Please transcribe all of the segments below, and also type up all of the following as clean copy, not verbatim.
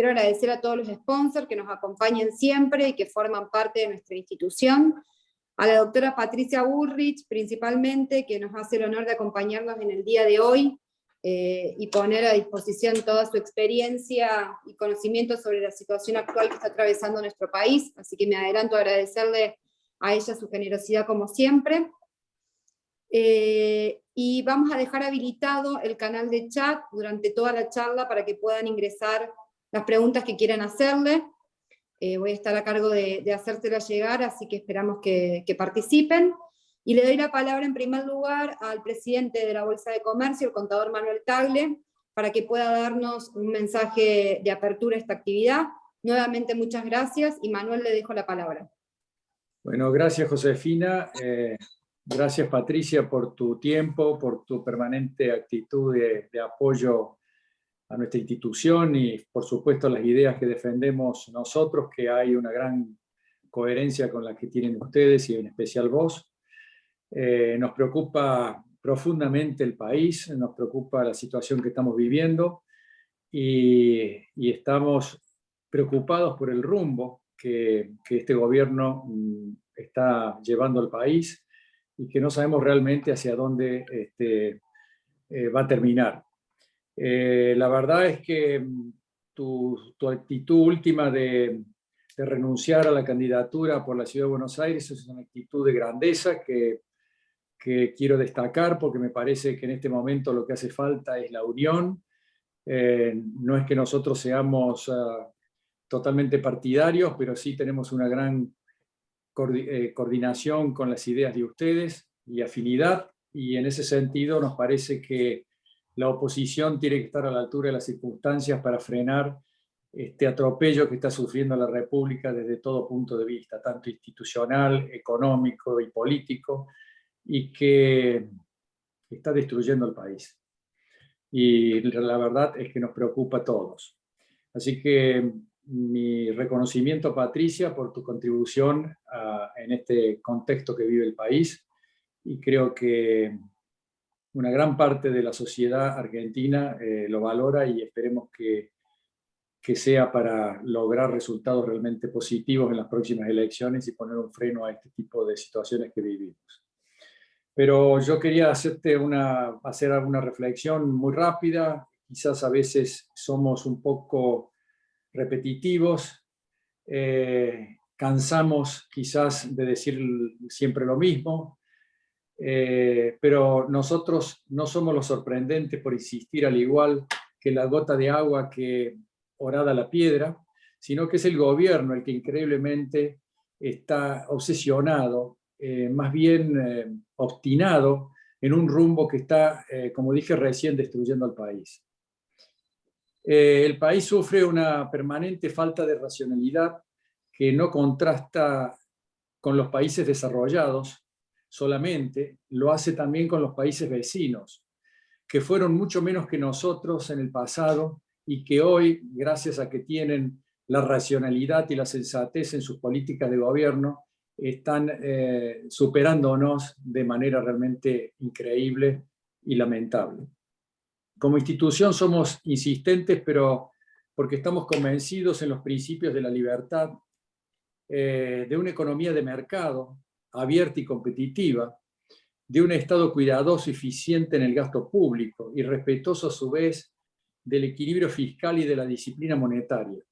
Quiero agradecer a todos los sponsors que nos acompañan siempre y que forman parte de nuestra institución, a la doctora Patricia Burrich principalmente, que nos hace el honor de acompañarnos en el día de hoy y poner a disposición toda su experiencia y conocimiento sobre la situación actual que está atravesando nuestro país, así que me adelanto a agradecerle a ella su generosidad como siempre. Y vamos a dejar habilitado el canal de chat durante toda la charla para que puedan ingresar las preguntas que quieran hacerle. Voy a estar a cargo de hacérselas llegar, así que esperamos que participen. Y le doy la palabra en primer lugar al presidente de la Bolsa de Comercio, el contador Manuel Tagle, para que pueda darnos un mensaje de apertura a esta actividad. Nuevamente muchas gracias, y Manuel, le dejo la palabra. Bueno, gracias Josefina, gracias Patricia por tu tiempo, por tu permanente actitud de apoyo a nuestra institución y por supuesto las ideas que defendemos nosotros, que hay una gran coherencia con la que tienen ustedes y en especial vos. Nos preocupa profundamente el país, nos preocupa la situación que estamos viviendo y estamos preocupados por el rumbo que este gobierno está llevando al país y que no sabemos realmente hacia dónde va a terminar. La verdad es que tu actitud última de renunciar a la candidatura por la Ciudad de Buenos Aires es una actitud de grandeza que quiero destacar, porque me parece que en este momento lo que hace falta es la unión. No es que nosotros seamos totalmente partidarios, pero sí tenemos una gran coordinación con las ideas de ustedes y afinidad, y en ese sentido nos parece que la oposición tiene que estar a la altura de las circunstancias para frenar este atropello que está sufriendo la República desde todo punto de vista, tanto institucional, económico y político, y que está destruyendo el país. Y la verdad es que nos preocupa a todos. Así que mi reconocimiento, Patricia, por tu contribución en este contexto que vive el país, y creo que una gran parte de la sociedad argentina lo valora, y esperemos que sea para lograr resultados realmente positivos en las próximas elecciones y poner un freno a este tipo de situaciones que vivimos. Pero yo quería hacer alguna reflexión muy rápida. Quizás a veces somos un poco repetitivos, cansamos quizás de decir siempre lo mismo, pero nosotros no somos los sorprendentes por insistir, al igual que la gota de agua que horada la piedra, sino que es el gobierno el que increíblemente está obsesionado, más bien obstinado, en un rumbo que está, como dije recién, destruyendo al país. El país sufre una permanente falta de racionalidad que no contrasta con los países desarrollados solamente, lo hace también con los países vecinos, que fueron mucho menos que nosotros en el pasado y que hoy, gracias a que tienen la racionalidad y la sensatez en sus políticas de gobierno, están superándonos de manera realmente increíble y lamentable. Como institución somos insistentes, pero porque estamos convencidos en los principios de la libertad, de una economía de mercado abierta y competitiva, de un Estado cuidadoso y eficiente en el gasto público y respetuoso a su vez del equilibrio fiscal y de la disciplina monetaria,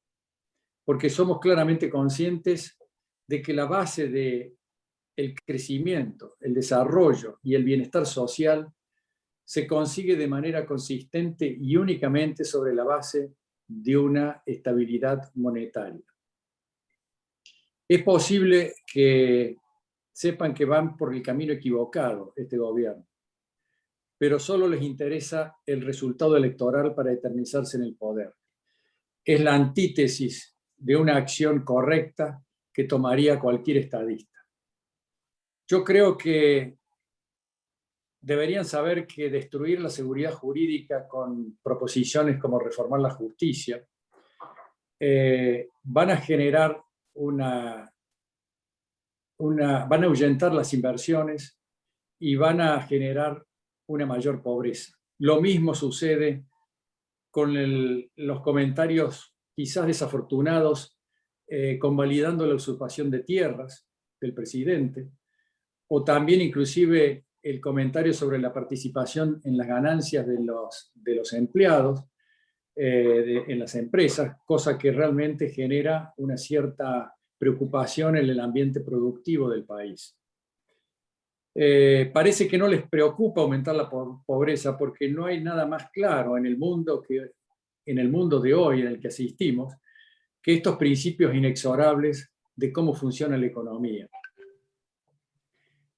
porque somos claramente conscientes de que la base del crecimiento, el desarrollo y el bienestar social se consigue de manera consistente y únicamente sobre la base de una estabilidad monetaria. Es posible que sepan que van por el camino equivocado este gobierno, pero solo les interesa el resultado electoral para eternizarse en el poder. Es la antítesis de una acción correcta que tomaría cualquier estadista. Yo creo que deberían saber que destruir la seguridad jurídica con proposiciones como reformar la justicia van a generar van a ahuyentar las inversiones y van a generar una mayor pobreza. Lo mismo sucede con los comentarios quizás desafortunados, convalidando la usurpación de tierras del presidente, o también inclusive el comentario sobre la participación en las ganancias de los empleados en las empresas, cosa que realmente genera una cierta preocupación en el ambiente productivo del país. Parece que no les preocupa aumentar la pobreza porque no hay nada más claro en el mundo de hoy en el que asistimos que estos principios inexorables de cómo funciona la economía.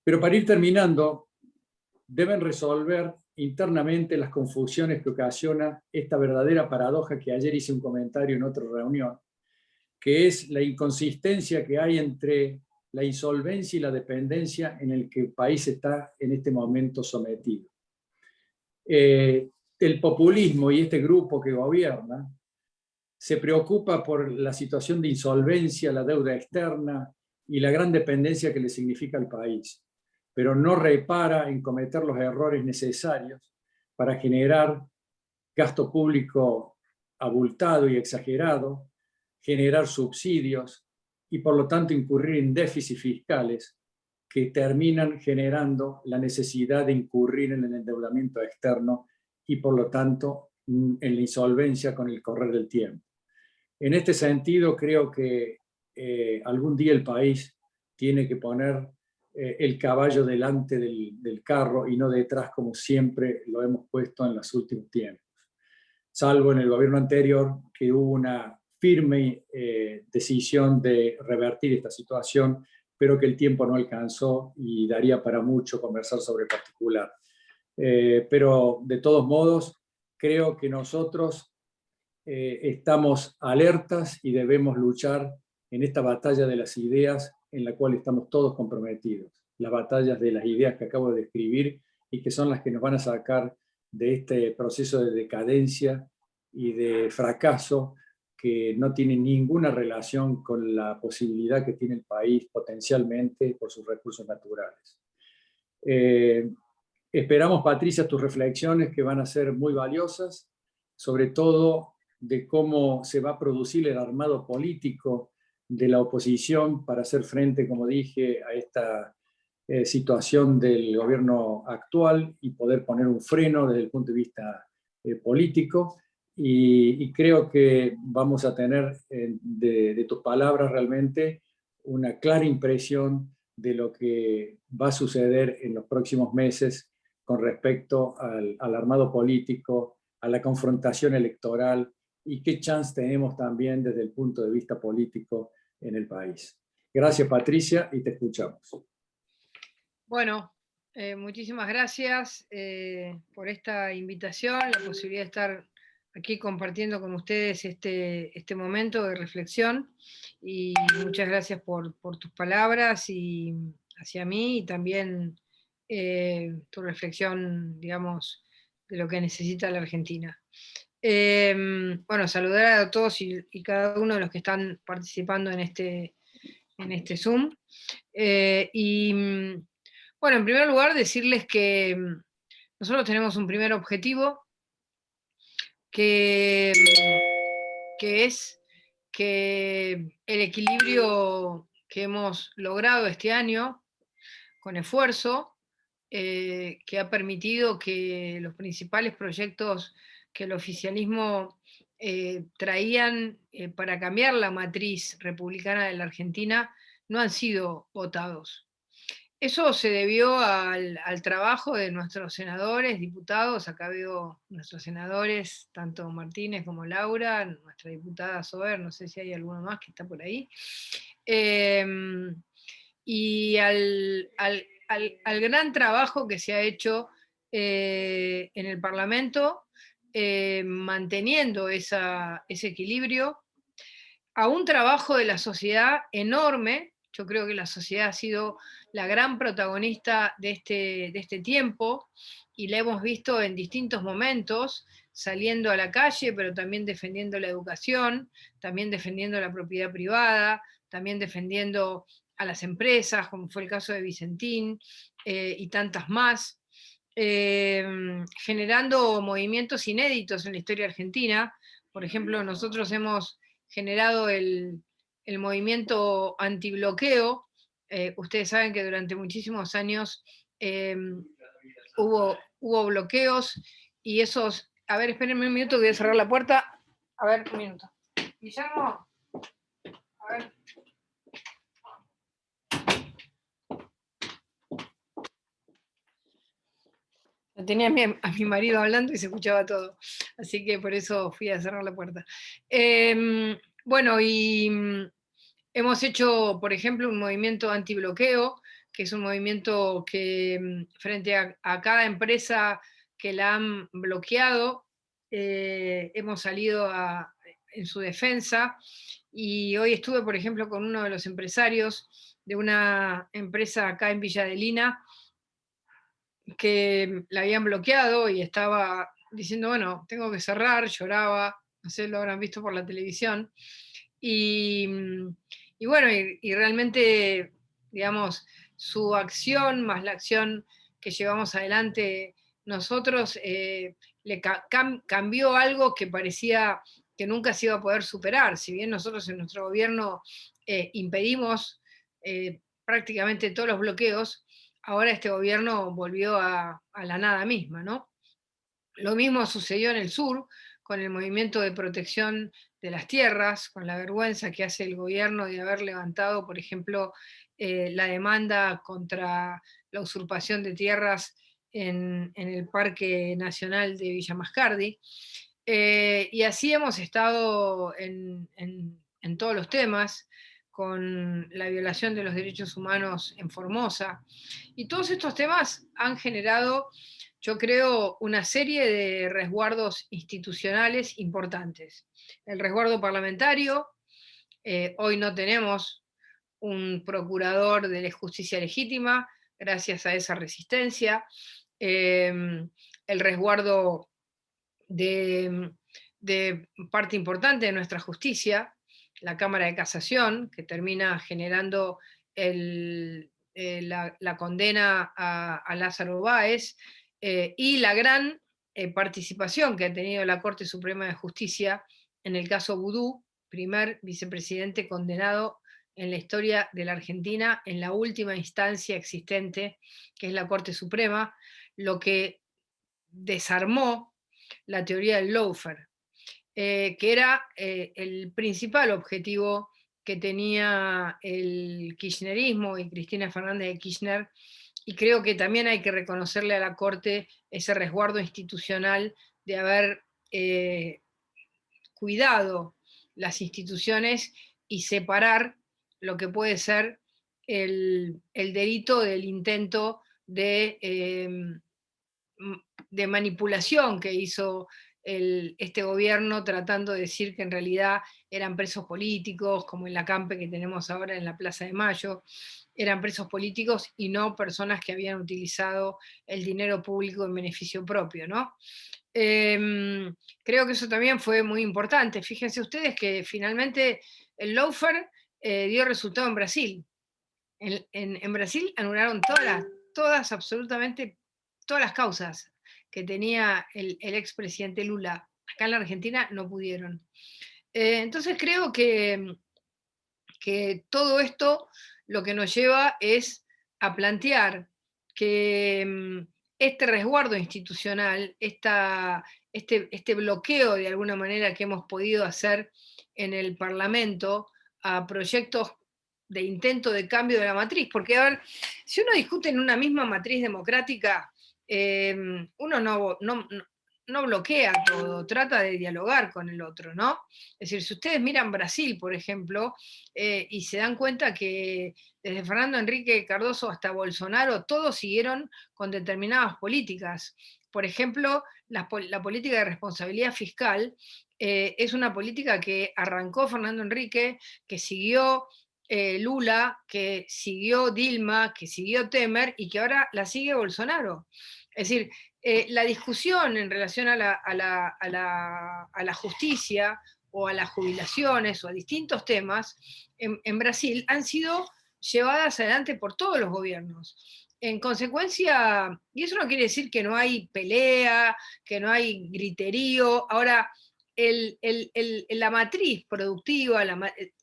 Pero para ir terminando, deben resolver internamente las confusiones que ocasiona esta verdadera paradoja que ayer hice un comentario en otra reunión, que es la inconsistencia que hay entre la insolvencia y la dependencia en el que el país está en este momento sometido. El populismo y este grupo que gobierna se preocupa por la situación de insolvencia, la deuda externa y la gran dependencia que le significa al país, pero no repara en cometer los errores necesarios para generar gasto público abultado y exagerado, generar subsidios y por lo tanto incurrir en déficits fiscales que terminan generando la necesidad de incurrir en el endeudamiento externo y por lo tanto en la insolvencia con el correr del tiempo. En este sentido, creo que algún día el país tiene que poner el caballo delante del carro y no detrás como siempre lo hemos puesto en los últimos tiempos. Salvo en el gobierno anterior, que hubo una firme decisión de revertir esta situación, pero que el tiempo no alcanzó y daría para mucho conversar sobre el particular. Pero de todos modos, creo que nosotros estamos alertas y debemos luchar en esta batalla de las ideas en la cual estamos todos comprometidos. Las batallas de las ideas que acabo de describir y que son las que nos van a sacar de este proceso de decadencia y de fracaso que no tiene ninguna relación con la posibilidad que tiene el país potencialmente por sus recursos naturales. Esperamos, Patricia, tus reflexiones que van a ser muy valiosas, sobre todo de cómo se va a producir el armado político de la oposición para hacer frente, como dije, a esta situación del gobierno actual y poder poner un freno desde el punto de vista político. Y creo que vamos a tener de tus palabras realmente una clara impresión de lo que va a suceder en los próximos meses con respecto al armado político, a la confrontación electoral y qué chance tenemos también desde el punto de vista político en el país. Gracias, Patricia, y te escuchamos. Bueno, muchísimas gracias por esta invitación, la posibilidad de estar aquí compartiendo con ustedes este momento de reflexión, y muchas gracias por tus palabras y hacia mí, y también tu reflexión, digamos, de lo que necesita la Argentina. Bueno, saludar a todos y cada uno de los que están participando en este Zoom. Bueno, en primer lugar, decirles que nosotros tenemos un primer objetivo, que es que el equilibrio que hemos logrado este año, con esfuerzo, que ha permitido que los principales proyectos que el oficialismo traían para cambiar la matriz republicana de la Argentina no han sido votados. Eso se debió al trabajo de nuestros senadores, diputados. Acá veo nuestros senadores, tanto Martínez como Laura, nuestra diputada Sober, no sé si hay alguno más que está por ahí. Y al gran trabajo que se ha hecho en el Parlamento, manteniendo ese equilibrio, a un trabajo de la sociedad enorme. Yo creo que la sociedad ha sido la gran protagonista de este tiempo, y la hemos visto en distintos momentos, saliendo a la calle, pero también defendiendo la educación, también defendiendo la propiedad privada, también defendiendo a las empresas, como fue el caso de Vicentín, y tantas más, generando movimientos inéditos en la historia argentina. Por ejemplo, nosotros hemos generado el movimiento antibloqueo. Ustedes saben que durante muchísimos años hubo bloqueos y esos... A ver, espérenme un minuto, voy a cerrar la puerta. A ver, un minuto. Guillermo, a ver. Tenía a mi marido hablando y se escuchaba todo, así que por eso fui a cerrar la puerta. Bueno, y hemos hecho, por ejemplo, un movimiento antibloqueo, que es un movimiento que frente a cada empresa que la han bloqueado, hemos salido en su defensa, y hoy estuve, por ejemplo, con uno de los empresarios de una empresa acá en Villa Adelina, que la habían bloqueado y estaba diciendo, bueno, tengo que cerrar, lloraba, no sé, lo habrán visto por la televisión, y bueno, y realmente, digamos, su acción más la acción que llevamos adelante nosotros, le cambió algo que parecía que nunca se iba a poder superar. Si bien nosotros en nuestro gobierno impedimos prácticamente todos los bloqueos, ahora este gobierno volvió a la nada misma, ¿no? Lo mismo sucedió en el sur, con el movimiento de protección de las tierras, con la vergüenza que hace el gobierno de haber levantado, por ejemplo, la demanda contra la usurpación de tierras en el Parque Nacional de Villa Mascardi. Y así hemos estado en todos los temas, con la violación de los derechos humanos en Formosa. Y todos estos temas han generado, yo creo, una serie de resguardos institucionales importantes. El resguardo parlamentario, hoy no tenemos un procurador de la justicia legítima, gracias a esa resistencia. El resguardo de parte importante de nuestra justicia, la Cámara de Casación, que termina generando la condena a Lázaro Báez, y la gran participación que ha tenido la Corte Suprema de Justicia en el caso Vudú, primer vicepresidente condenado en la historia de la Argentina en la última instancia existente, que es la Corte Suprema, lo que desarmó la teoría del lawfare, que era el principal objetivo que tenía el kirchnerismo y Cristina Fernández de Kirchner, y creo que también hay que reconocerle a la Corte ese resguardo institucional de haber cuidado las instituciones y separar lo que puede ser el delito del intento de manipulación que hizo este gobierno, tratando de decir que en realidad eran presos políticos, como en la campe que tenemos ahora en la Plaza de Mayo, eran presos políticos y no personas que habían utilizado el dinero público en beneficio propio, ¿no? Creo que eso también fue muy importante. Fíjense ustedes que finalmente el lawfare dio resultado en Brasil. En Brasil anularon absolutamente todas las causas que tenía el expresidente Lula. Acá en la Argentina no pudieron. Entonces creo que todo esto lo que nos lleva es a plantear que este resguardo institucional, este bloqueo de alguna manera que hemos podido hacer en el Parlamento a proyectos de intento de cambio de la matriz, porque a ver, si uno discute en una misma matriz democrática, uno no bloquea todo, trata de dialogar con el otro, ¿no? Es decir, si ustedes miran Brasil, por ejemplo, y se dan cuenta que desde Fernando Enrique Cardoso hasta Bolsonaro, todos siguieron con determinadas políticas. Por ejemplo, la política de responsabilidad fiscal es una política que arrancó Fernando Enrique, que siguió Lula, que siguió Dilma, que siguió Temer y que ahora la sigue Bolsonaro. Es decir, la discusión en relación a la justicia o a las jubilaciones o a distintos temas en Brasil han sido llevadas adelante por todos los gobiernos. En consecuencia, y eso no quiere decir que no hay pelea, que no hay griterío. Ahora, la matriz productiva,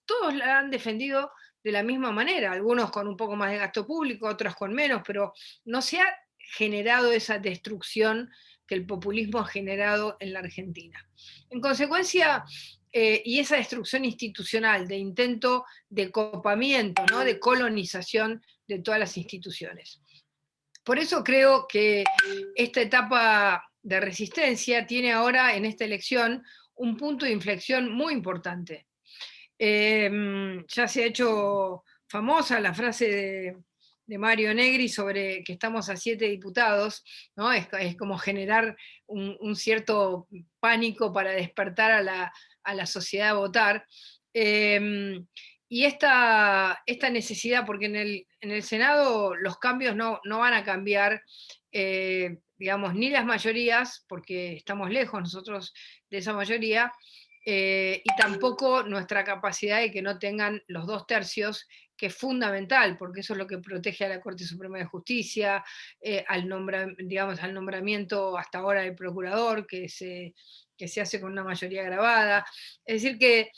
todos la han defendido de la misma manera, algunos con un poco más de gasto público, otros con menos, pero no se ha generado esa destrucción que el populismo ha generado en la Argentina. En consecuencia, y esa destrucción institucional, de intento de copamiento, ¿no?, de colonización de todas las instituciones. Por eso creo que esta etapa de resistencia tiene ahora en esta elección un punto de inflexión muy importante. Ya se ha hecho famosa la frase de Mario Negri sobre que estamos a 7 diputados, ¿no? Es como generar un cierto pánico para despertar a la sociedad a votar. Y esta necesidad, porque en el Senado los cambios no van a cambiar, digamos, ni las mayorías, porque estamos lejos nosotros de esa mayoría, y tampoco nuestra capacidad de que no tengan los 2/3, que es fundamental, porque eso es lo que protege a la Corte Suprema de Justicia, al nombramiento hasta ahora del procurador, que se hace con una mayoría agravada. Es decir que,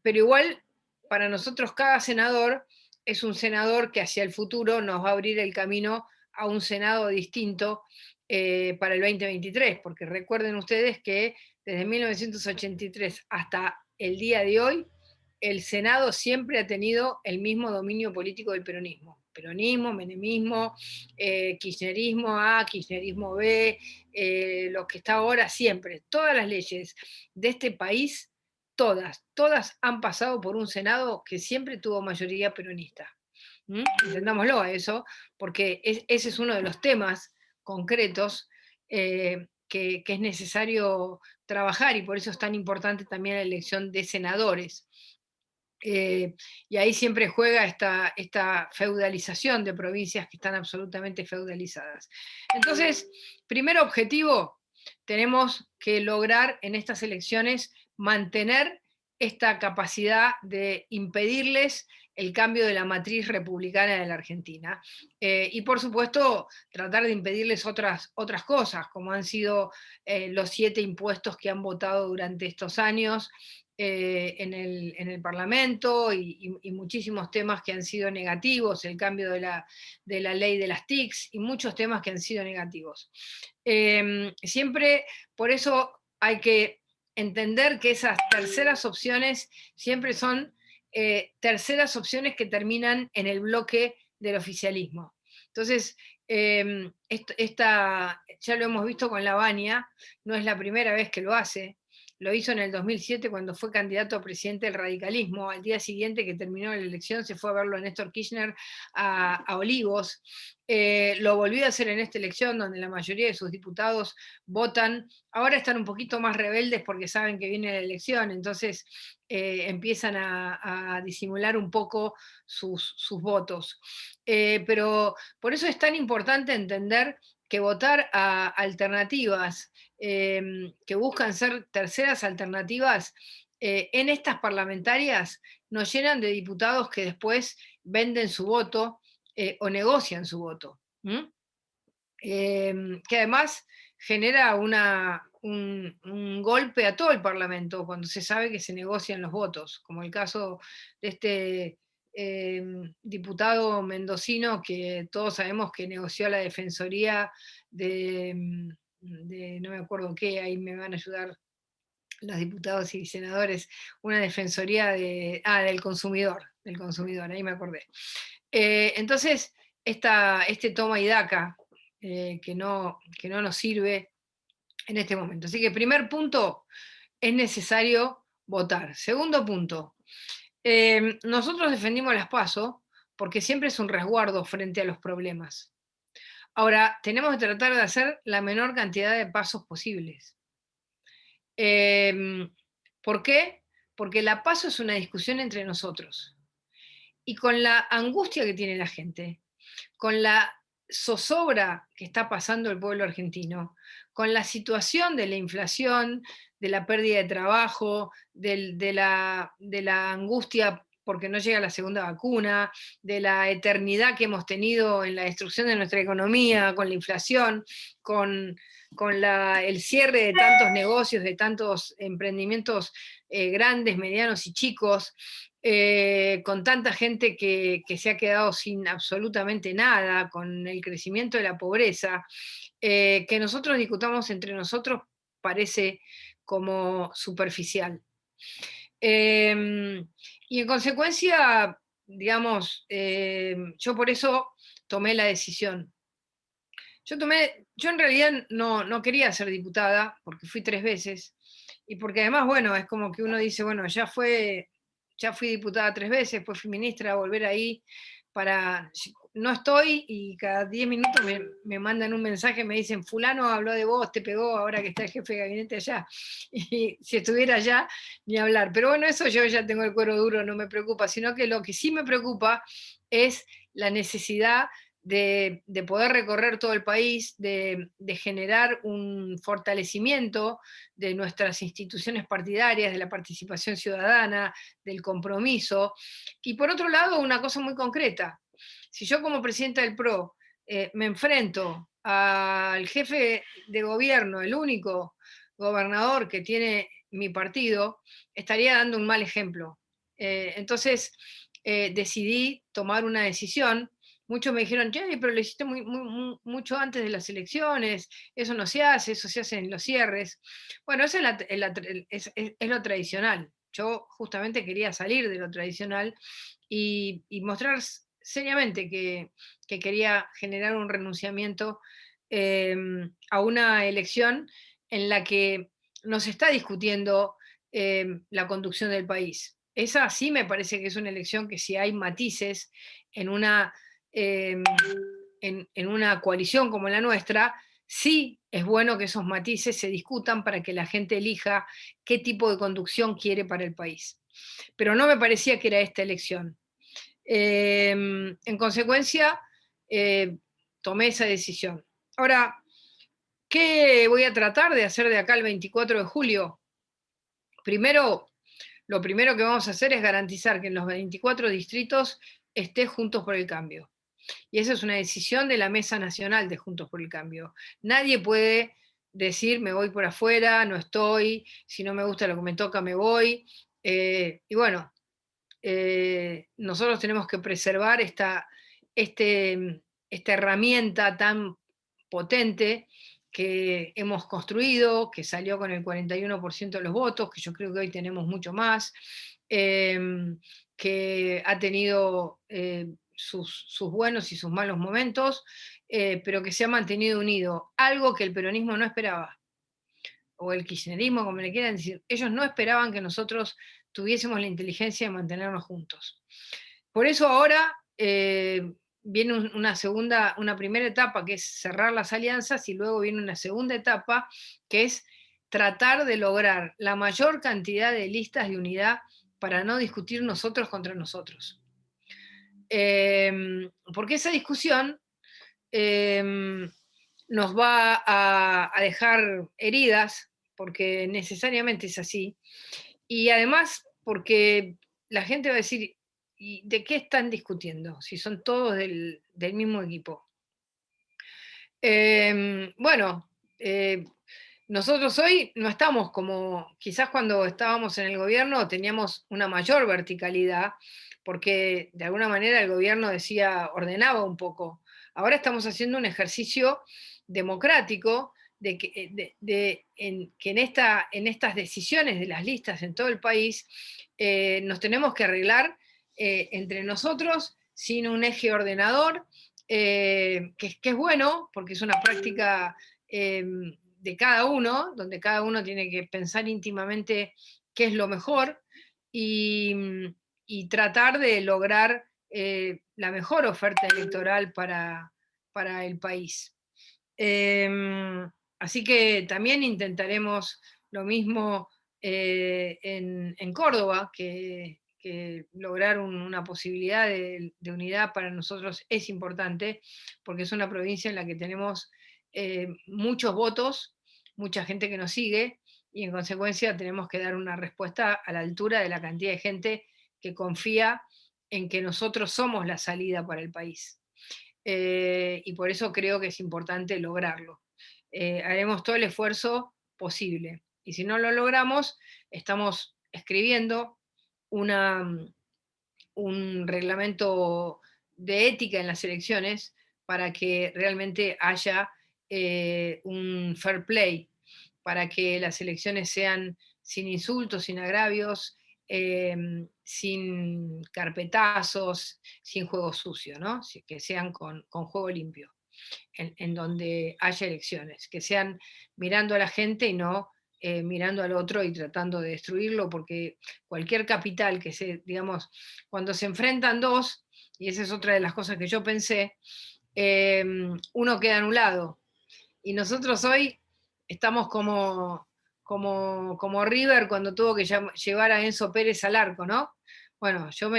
pero igual, para nosotros cada senador es un senador que hacia el futuro nos va a abrir el camino a un Senado distinto para el 2023, porque recuerden ustedes que desde 1983 hasta el día de hoy, el Senado siempre ha tenido el mismo dominio político del peronismo. Peronismo, menemismo, kirchnerismo A, kirchnerismo B, lo que está ahora siempre. Todas las leyes de este país, todas han pasado por un Senado que siempre tuvo mayoría peronista. Entendámoslo a eso, porque ese es uno de los temas concretos que es necesario trabajar, y por eso es tan importante también la elección de senadores. Y ahí siempre juega esta feudalización de provincias que están absolutamente feudalizadas. Entonces, primer objetivo, tenemos que lograr en estas elecciones mantener esta capacidad de impedirles el cambio de la matriz republicana de la Argentina. Y por supuesto, tratar de impedirles otras cosas, como han sido los 7 impuestos que han votado durante estos años en el Parlamento, y muchísimos temas que han sido negativos, el cambio de la ley de las TICs, y muchos temas que han sido negativos. Siempre, por eso hay que entender que esas terceras opciones siempre son terceras opciones que terminan en el bloque del oficialismo. Entonces, ya lo hemos visto con Lavagna, no es la primera vez que lo hace. Lo hizo en el 2007 cuando fue candidato a presidente del radicalismo. Al día siguiente que terminó la elección se fue a verlo a Néstor Kirchner a Olivos. Lo volvió a hacer en esta elección, donde la mayoría de sus diputados votan. Ahora están un poquito más rebeldes porque saben que viene la elección, entonces empiezan a disimular un poco sus votos. Pero por eso es tan importante entender que votar a alternativas que buscan ser terceras alternativas en estas parlamentarias nos llenan de diputados que después venden su voto o negocian su voto. Que además genera un golpe a todo el Parlamento cuando se sabe que se negocian los votos, como el caso de este diputado mendocino que todos sabemos que negoció la defensoría de no me acuerdo qué, ahí me van a ayudar los diputados y senadores, una defensoría del consumidor, ahí me acordé. Entonces, este toma y daca que no nos sirve en este momento. Así que primer punto, es necesario votar. Segundo punto, nosotros defendimos las PASO porque siempre es un resguardo frente a los problemas. Ahora, tenemos que tratar de hacer la menor cantidad de pasos posibles. ¿Por qué? Porque la PASO es una discusión entre nosotros. Y con la angustia que tiene la gente, con la zozobra que está pasando el pueblo argentino, con la situación de la inflación, de la pérdida de trabajo, de la angustia porque no llega la segunda vacuna, de la eternidad que hemos tenido en la destrucción de nuestra economía, con la inflación, con el cierre de tantos negocios, de tantos emprendimientos grandes, medianos y chicos, con tanta gente que se ha quedado sin absolutamente nada, con el crecimiento de la pobreza, que nosotros discutamos entre nosotros parece como superficial. Y en consecuencia, digamos, yo por eso tomé la decisión. Yo en realidad no quería ser diputada, porque fui 3 veces, y porque además, bueno, es como que uno dice, bueno, ya fui diputada 3 veces, después fui ministra, volver ahí, no estoy, y cada 10 minutos me mandan un mensaje, me dicen, fulano habló de vos, te pegó, ahora que está el jefe de gabinete allá, y si estuviera allá, ni hablar. Pero bueno, eso yo ya tengo el cuero duro, no me preocupa, sino que lo que sí me preocupa es la necesidad de poder recorrer todo el país, de generar un fortalecimiento de nuestras instituciones partidarias, de la participación ciudadana, del compromiso. Y por otro lado, una cosa muy concreta. Si yo como presidenta del PRO me enfrento al jefe de gobierno, el único gobernador que tiene mi partido, estaría dando un mal ejemplo. Entonces decidí tomar una decisión. Muchos me dijeron, pero lo hiciste mucho antes de las elecciones, eso no se hace, eso se hace en los cierres. Bueno, eso es lo tradicional. Yo justamente quería salir de lo tradicional y mostrar seriamente que quería generar un renunciamiento a una elección en la que nos está discutiendo la conducción del país. Esa sí me parece que es una elección que si hay matices en una en una coalición como la nuestra, sí es bueno que esos matices se discutan para que la gente elija qué tipo de conducción quiere para el país. Pero no me parecía que era esta elección. En consecuencia, tomé esa decisión. Ahora, ¿qué voy a tratar de hacer de acá el 24 de julio? Primero, lo primero que vamos a hacer es garantizar que en los 24 distritos esté Juntos por el Cambio. Y esa es una decisión de la Mesa Nacional de Juntos por el Cambio. Nadie puede decir me voy por afuera, no estoy, si no me gusta lo que me toca me voy. Y bueno, nosotros tenemos que preservar esta herramienta tan potente que hemos construido, que salió con el 41% de los votos, que yo creo que hoy tenemos mucho más, que ha tenido sus buenos y sus malos momentos, pero que se ha mantenido unido, algo que el peronismo no esperaba, o el kirchnerismo, como le quieran decir. Ellos no esperaban que nosotros tuviésemos la inteligencia de mantenernos juntos. Por eso ahora viene una primera etapa que es cerrar las alianzas, y luego viene una segunda etapa que es tratar de lograr la mayor cantidad de listas de unidad para no discutir nosotros contra nosotros. Porque esa discusión nos va a dejar heridas, porque necesariamente es así, y además porque la gente va a decir, ¿y de qué están discutiendo? Si son todos del mismo equipo. Bueno, nosotros hoy no estamos como, quizás cuando estábamos en el gobierno teníamos una mayor verticalidad, porque de alguna manera el gobierno ordenaba un poco. Ahora estamos haciendo un ejercicio democrático de que en estas decisiones de las listas en todo el país nos tenemos que arreglar entre nosotros sin un eje ordenador, que es bueno, porque es una práctica de cada uno, donde cada uno tiene que pensar íntimamente qué es lo mejor y tratar de lograr la mejor oferta electoral para el país. Así que también intentaremos lo mismo en Córdoba, que lograr una posibilidad de unidad para nosotros es importante, porque es una provincia en la que tenemos muchos votos, mucha gente que nos sigue, y en consecuencia tenemos que dar una respuesta a la altura de la cantidad de gente que confía en que nosotros somos la salida para el país. Y por eso creo que es importante lograrlo. Haremos todo el esfuerzo posible. Y si no lo logramos, estamos escribiendo un reglamento de ética en las elecciones para que realmente haya un fair play, para que las elecciones sean sin insultos, sin agravios, sin carpetazos, sin juego sucio, ¿no? Que sean con juego limpio, en donde haya elecciones, que sean mirando a la gente y no mirando al otro y tratando de destruirlo, porque cualquier capital que digamos, cuando se enfrentan dos, y esa es otra de las cosas que yo pensé, uno queda anulado. Y nosotros hoy estamos como River cuando tuvo que llevar a Enzo Pérez al arco, ¿no? Bueno, yo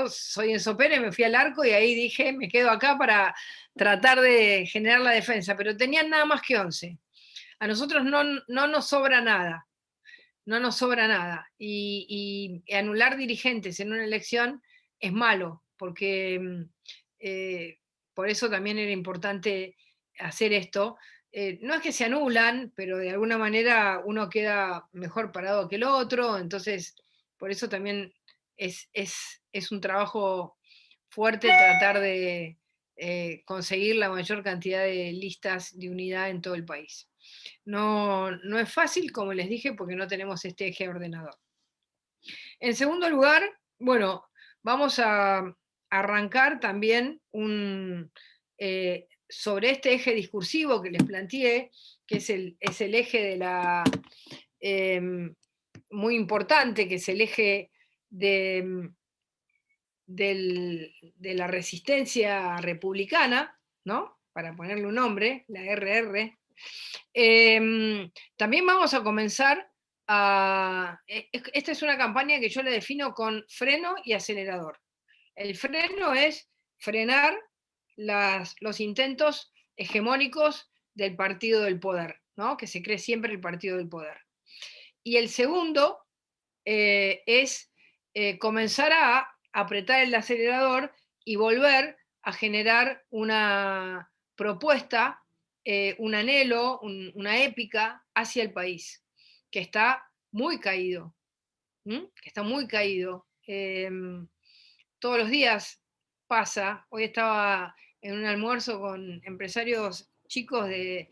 soy Enzo Pérez, me fui al arco y ahí dije, me quedo acá para tratar de generar la defensa, pero tenían nada más que 11. A nosotros no nos sobra nada, no nos sobra nada. Y anular dirigentes en una elección es malo, porque por eso también era importante hacer esto. No es que se anulan, pero de alguna manera uno queda mejor parado que el otro, entonces por eso también es un trabajo fuerte tratar de conseguir la mayor cantidad de listas de unidad en todo el país. No es fácil, como les dije, porque no tenemos este eje ordenador. En segundo lugar, bueno, vamos a arrancar también sobre este eje discursivo que les planteé, que es el eje de la muy importante, que es el eje de la resistencia republicana, ¿no? Para ponerle un nombre, la RR. También vamos a comenzar esta es una campaña que yo la defino con freno y acelerador. El freno es frenar los intentos hegemónicos del partido del poder, ¿no? Que se cree siempre el partido del poder. Y el segundo es comenzar a apretar el acelerador y volver a generar una propuesta, un anhelo, una épica hacia el país, que está muy caído, que está muy caído. Todos los días pasa, hoy estaba en un almuerzo con empresarios chicos de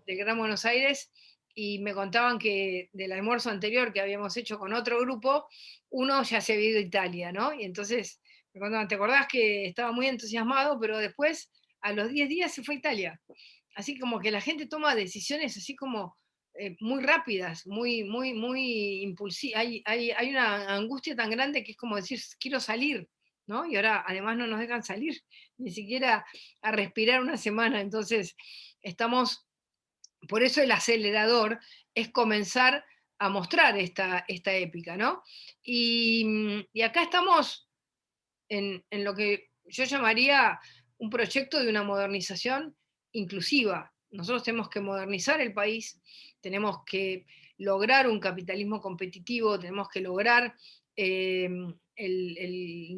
Gran Buenos Aires y me contaban que del almuerzo anterior que habíamos hecho con otro grupo, uno ya se había ido a Italia, ¿no? Y entonces me contaban, ¿te acordás que estaba muy entusiasmado, pero después a los 10 días se fue a Italia? Así como que la gente toma decisiones así como muy rápidas, muy impulsivas. Hay una angustia tan grande que es como decir, quiero salir, ¿no? Y ahora además no nos dejan salir, ni siquiera a respirar una semana. Entonces, por eso el acelerador es comenzar a mostrar esta épica, ¿no? Y acá estamos en lo que yo llamaría un proyecto de una modernización inclusiva. Nosotros tenemos que modernizar el país, tenemos que lograr un capitalismo competitivo, tenemos que lograr el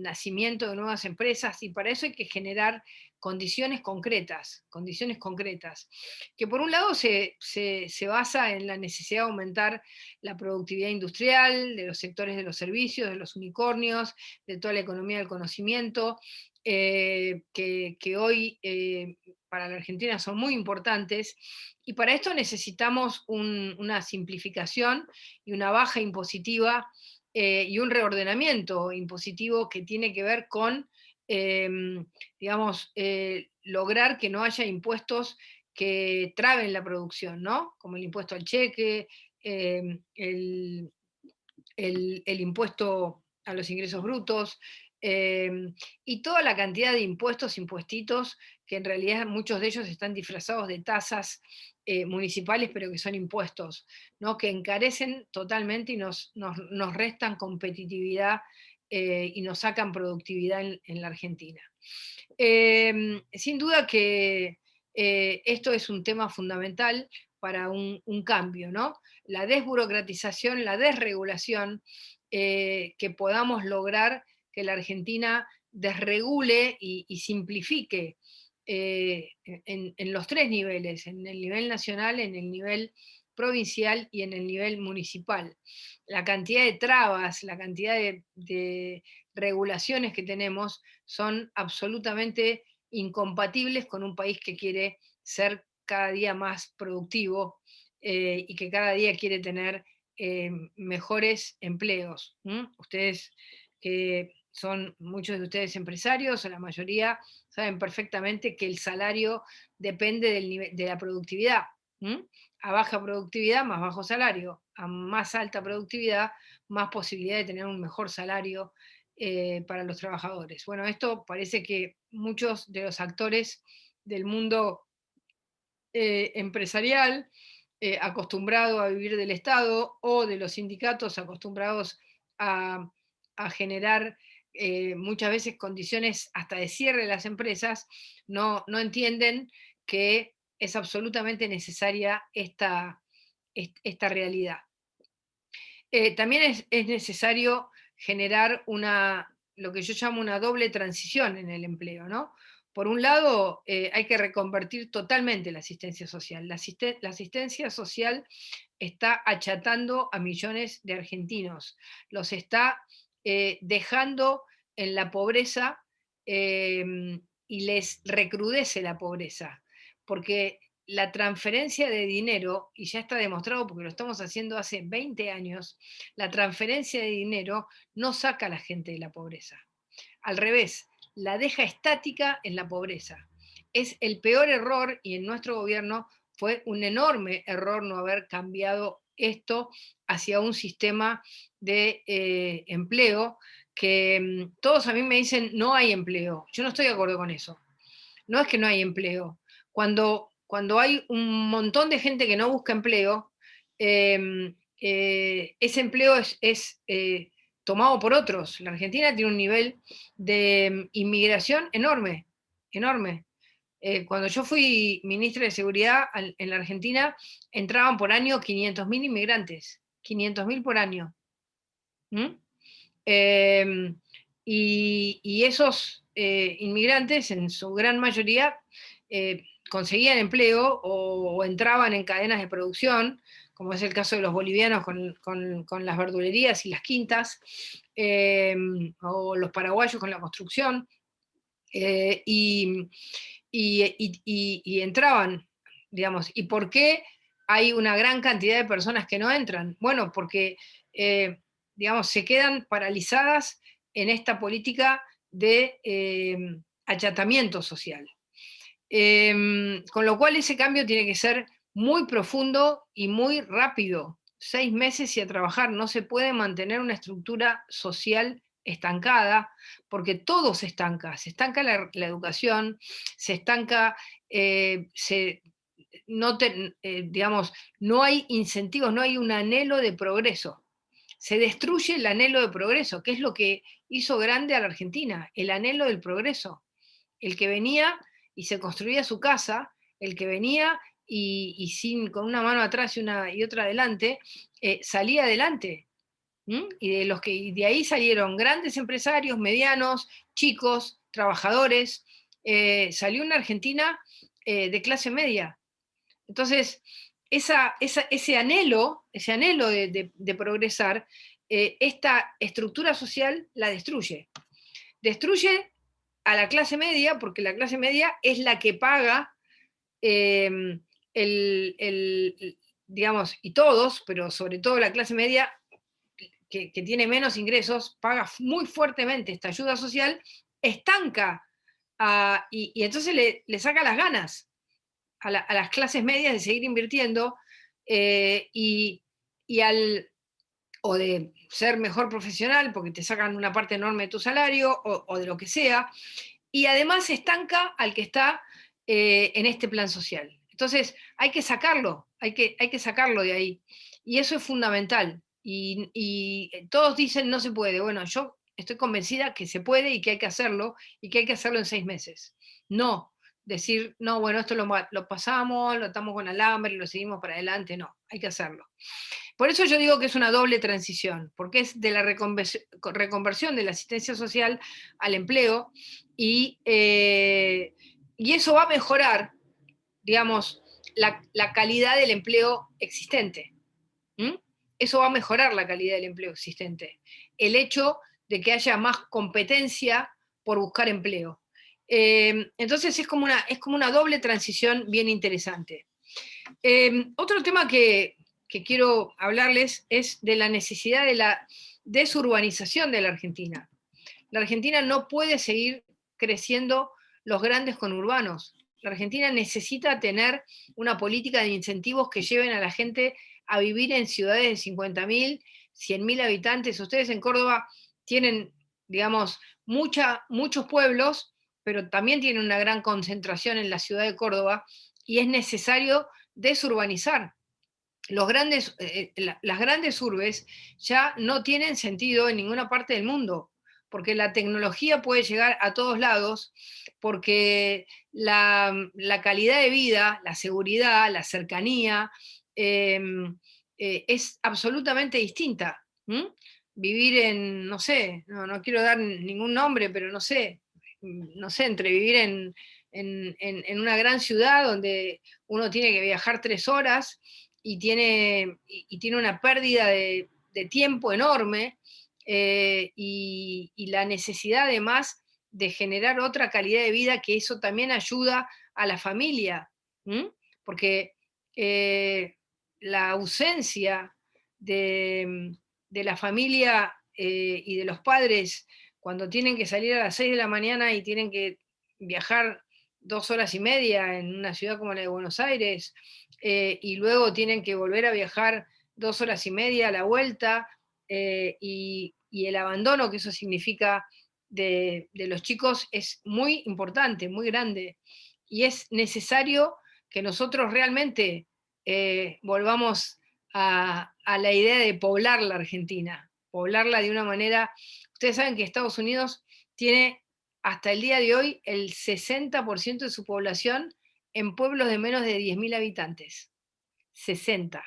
nacimiento de nuevas empresas, y para eso hay que generar condiciones concretas, que por un lado se basa en la necesidad de aumentar la productividad industrial, de los sectores de los servicios, de los unicornios, de toda la economía del conocimiento, que hoy para la Argentina son muy importantes, y para esto necesitamos una simplificación y una baja impositiva y un reordenamiento impositivo que tiene que ver con, digamos, lograr que no haya impuestos que traben la producción, ¿no? Como el impuesto al cheque, el impuesto a los ingresos brutos, y toda la cantidad de impuestitos, que en realidad muchos de ellos están disfrazados de tasas municipales, pero que son impuestos, ¿no? Que encarecen totalmente y nos restan competitividad y nos sacan productividad en la Argentina. Sin duda que esto es un tema fundamental para un cambio, ¿no? La desburocratización, la desregulación que podamos lograr que la Argentina desregule y simplifique en los tres niveles, en el nivel nacional, en el nivel provincial y en el nivel municipal. La cantidad de trabas, la cantidad de regulaciones que tenemos son absolutamente incompatibles con un país que quiere ser cada día más productivo y que cada día quiere tener mejores empleos. Ustedes que son muchos de ustedes empresarios, o la mayoría, saben perfectamente que el salario depende del nivel, de la productividad. A baja productividad, más bajo salario. A más alta productividad, más posibilidad de tener un mejor salario para los trabajadores. Bueno, esto parece que muchos de los actores del mundo empresarial, acostumbrado a vivir del Estado, o de los sindicatos acostumbrados a generar muchas veces condiciones hasta de cierre de las empresas, no entienden que es absolutamente necesaria esta realidad. También es necesario generar lo que yo llamo una doble transición en el empleo, ¿no? Por un lado, hay que reconvertir totalmente la asistencia social. La asistencia social está achatando a millones de argentinos, los está dejando en la pobreza y les recrudece la pobreza, porque la transferencia de dinero, y ya está demostrado porque lo estamos haciendo hace 20 años, la transferencia de dinero no saca a la gente de la pobreza. Al revés, la deja estática en la pobreza. Es el peor error, y en nuestro gobierno fue un enorme error no haber cambiado esto hacia un sistema de empleo que todos a mí me dicen no hay empleo. Yo no estoy de acuerdo con eso. No es que no hay empleo. Cuando hay un montón de gente que no busca empleo, ese empleo es tomado por otros. La Argentina tiene un nivel de inmigración enorme, enorme. Cuando yo fui ministra de Seguridad en la Argentina, entraban por año 500.000 inmigrantes, 500.000 por año. Y esos inmigrantes, en su gran mayoría, conseguían empleo o entraban en cadenas de producción, como es el caso de los bolivianos con las verdulerías y las quintas, o los paraguayos con la construcción, y entraban, digamos. ¿Y por qué hay una gran cantidad de personas que no entran? Bueno, porque digamos, se quedan paralizadas en esta política de achatamiento social. Con lo cual ese cambio tiene que ser muy profundo y muy rápido. 6 meses y a trabajar. No se puede mantener una estructura social estancada, porque todo se estanca la educación, se estanca, digamos, no hay incentivos, no hay un anhelo de progreso. Se destruye el anhelo de progreso, que es lo que hizo grande a la Argentina, el anhelo del progreso. El que venía y se construía su casa, el que venía y con una mano atrás y otra adelante, salía adelante. Y de ahí salieron grandes empresarios, medianos, chicos, trabajadores. Salió una Argentina de clase media. Entonces, ese anhelo de progresar, esta estructura social la destruye. Destruye a la clase media, porque la clase media es la que paga digamos, y todos, pero sobre todo la clase media que tiene menos ingresos, paga muy fuertemente esta ayuda social, estanca y entonces le saca las ganas a las clases medias de seguir invirtiendo o de ser mejor profesional porque te sacan una parte enorme de tu salario o de lo que sea, y además estanca al que está en este plan social. Entonces hay que sacarlo, hay que sacarlo de ahí, y eso es fundamental. Y todos dicen no se puede. Bueno, yo estoy convencida que se puede y que hay que hacerlo, y que hay que hacerlo en 6 meses. No decir, no, bueno, esto lo pasamos, lo atamos con alambre, lo seguimos para adelante, no, hay que hacerlo. Por eso yo digo que es una doble transición, porque es de la reconversión de la asistencia social al empleo, y eso va a mejorar, digamos, la calidad del empleo existente. Eso va a mejorar la calidad del empleo existente. El hecho de que haya más competencia por buscar empleo. Entonces es como una doble transición bien interesante. Otro tema que quiero hablarles es de la necesidad de la desurbanización de la Argentina. La Argentina no puede seguir creciendo los grandes conurbanos. La Argentina necesita tener una política de incentivos que lleven a la gente a vivir en ciudades de 50.000, 100.000 habitantes. Ustedes en Córdoba tienen, digamos, muchos pueblos, pero también tienen una gran concentración en la ciudad de Córdoba, y es necesario desurbanizar. Las grandes urbes ya no tienen sentido en ninguna parte del mundo, porque la tecnología puede llegar a todos lados, porque la calidad de vida, la seguridad, la cercanía, es absolutamente distinta. Vivir en, no sé, no quiero dar ningún nombre, pero no sé, entre vivir en una gran ciudad donde uno tiene que viajar 3 horas y tiene una pérdida de tiempo enorme, y la necesidad además de generar otra calidad de vida, que eso también ayuda a la familia, porque la ausencia de la familia y de los padres cuando tienen que salir a las 6 de la mañana y tienen que viajar 2 horas y media en una ciudad como la de Buenos Aires, y luego tienen que volver a viajar 2 horas y media a la vuelta, y el abandono que eso significa de los chicos es muy importante, muy grande, y es necesario que nosotros realmente volvamos a la idea de poblar la Argentina, poblarla de una manera. Ustedes saben que Estados Unidos tiene hasta el día de hoy el 60% de su población en pueblos de menos de 10.000 habitantes. 60.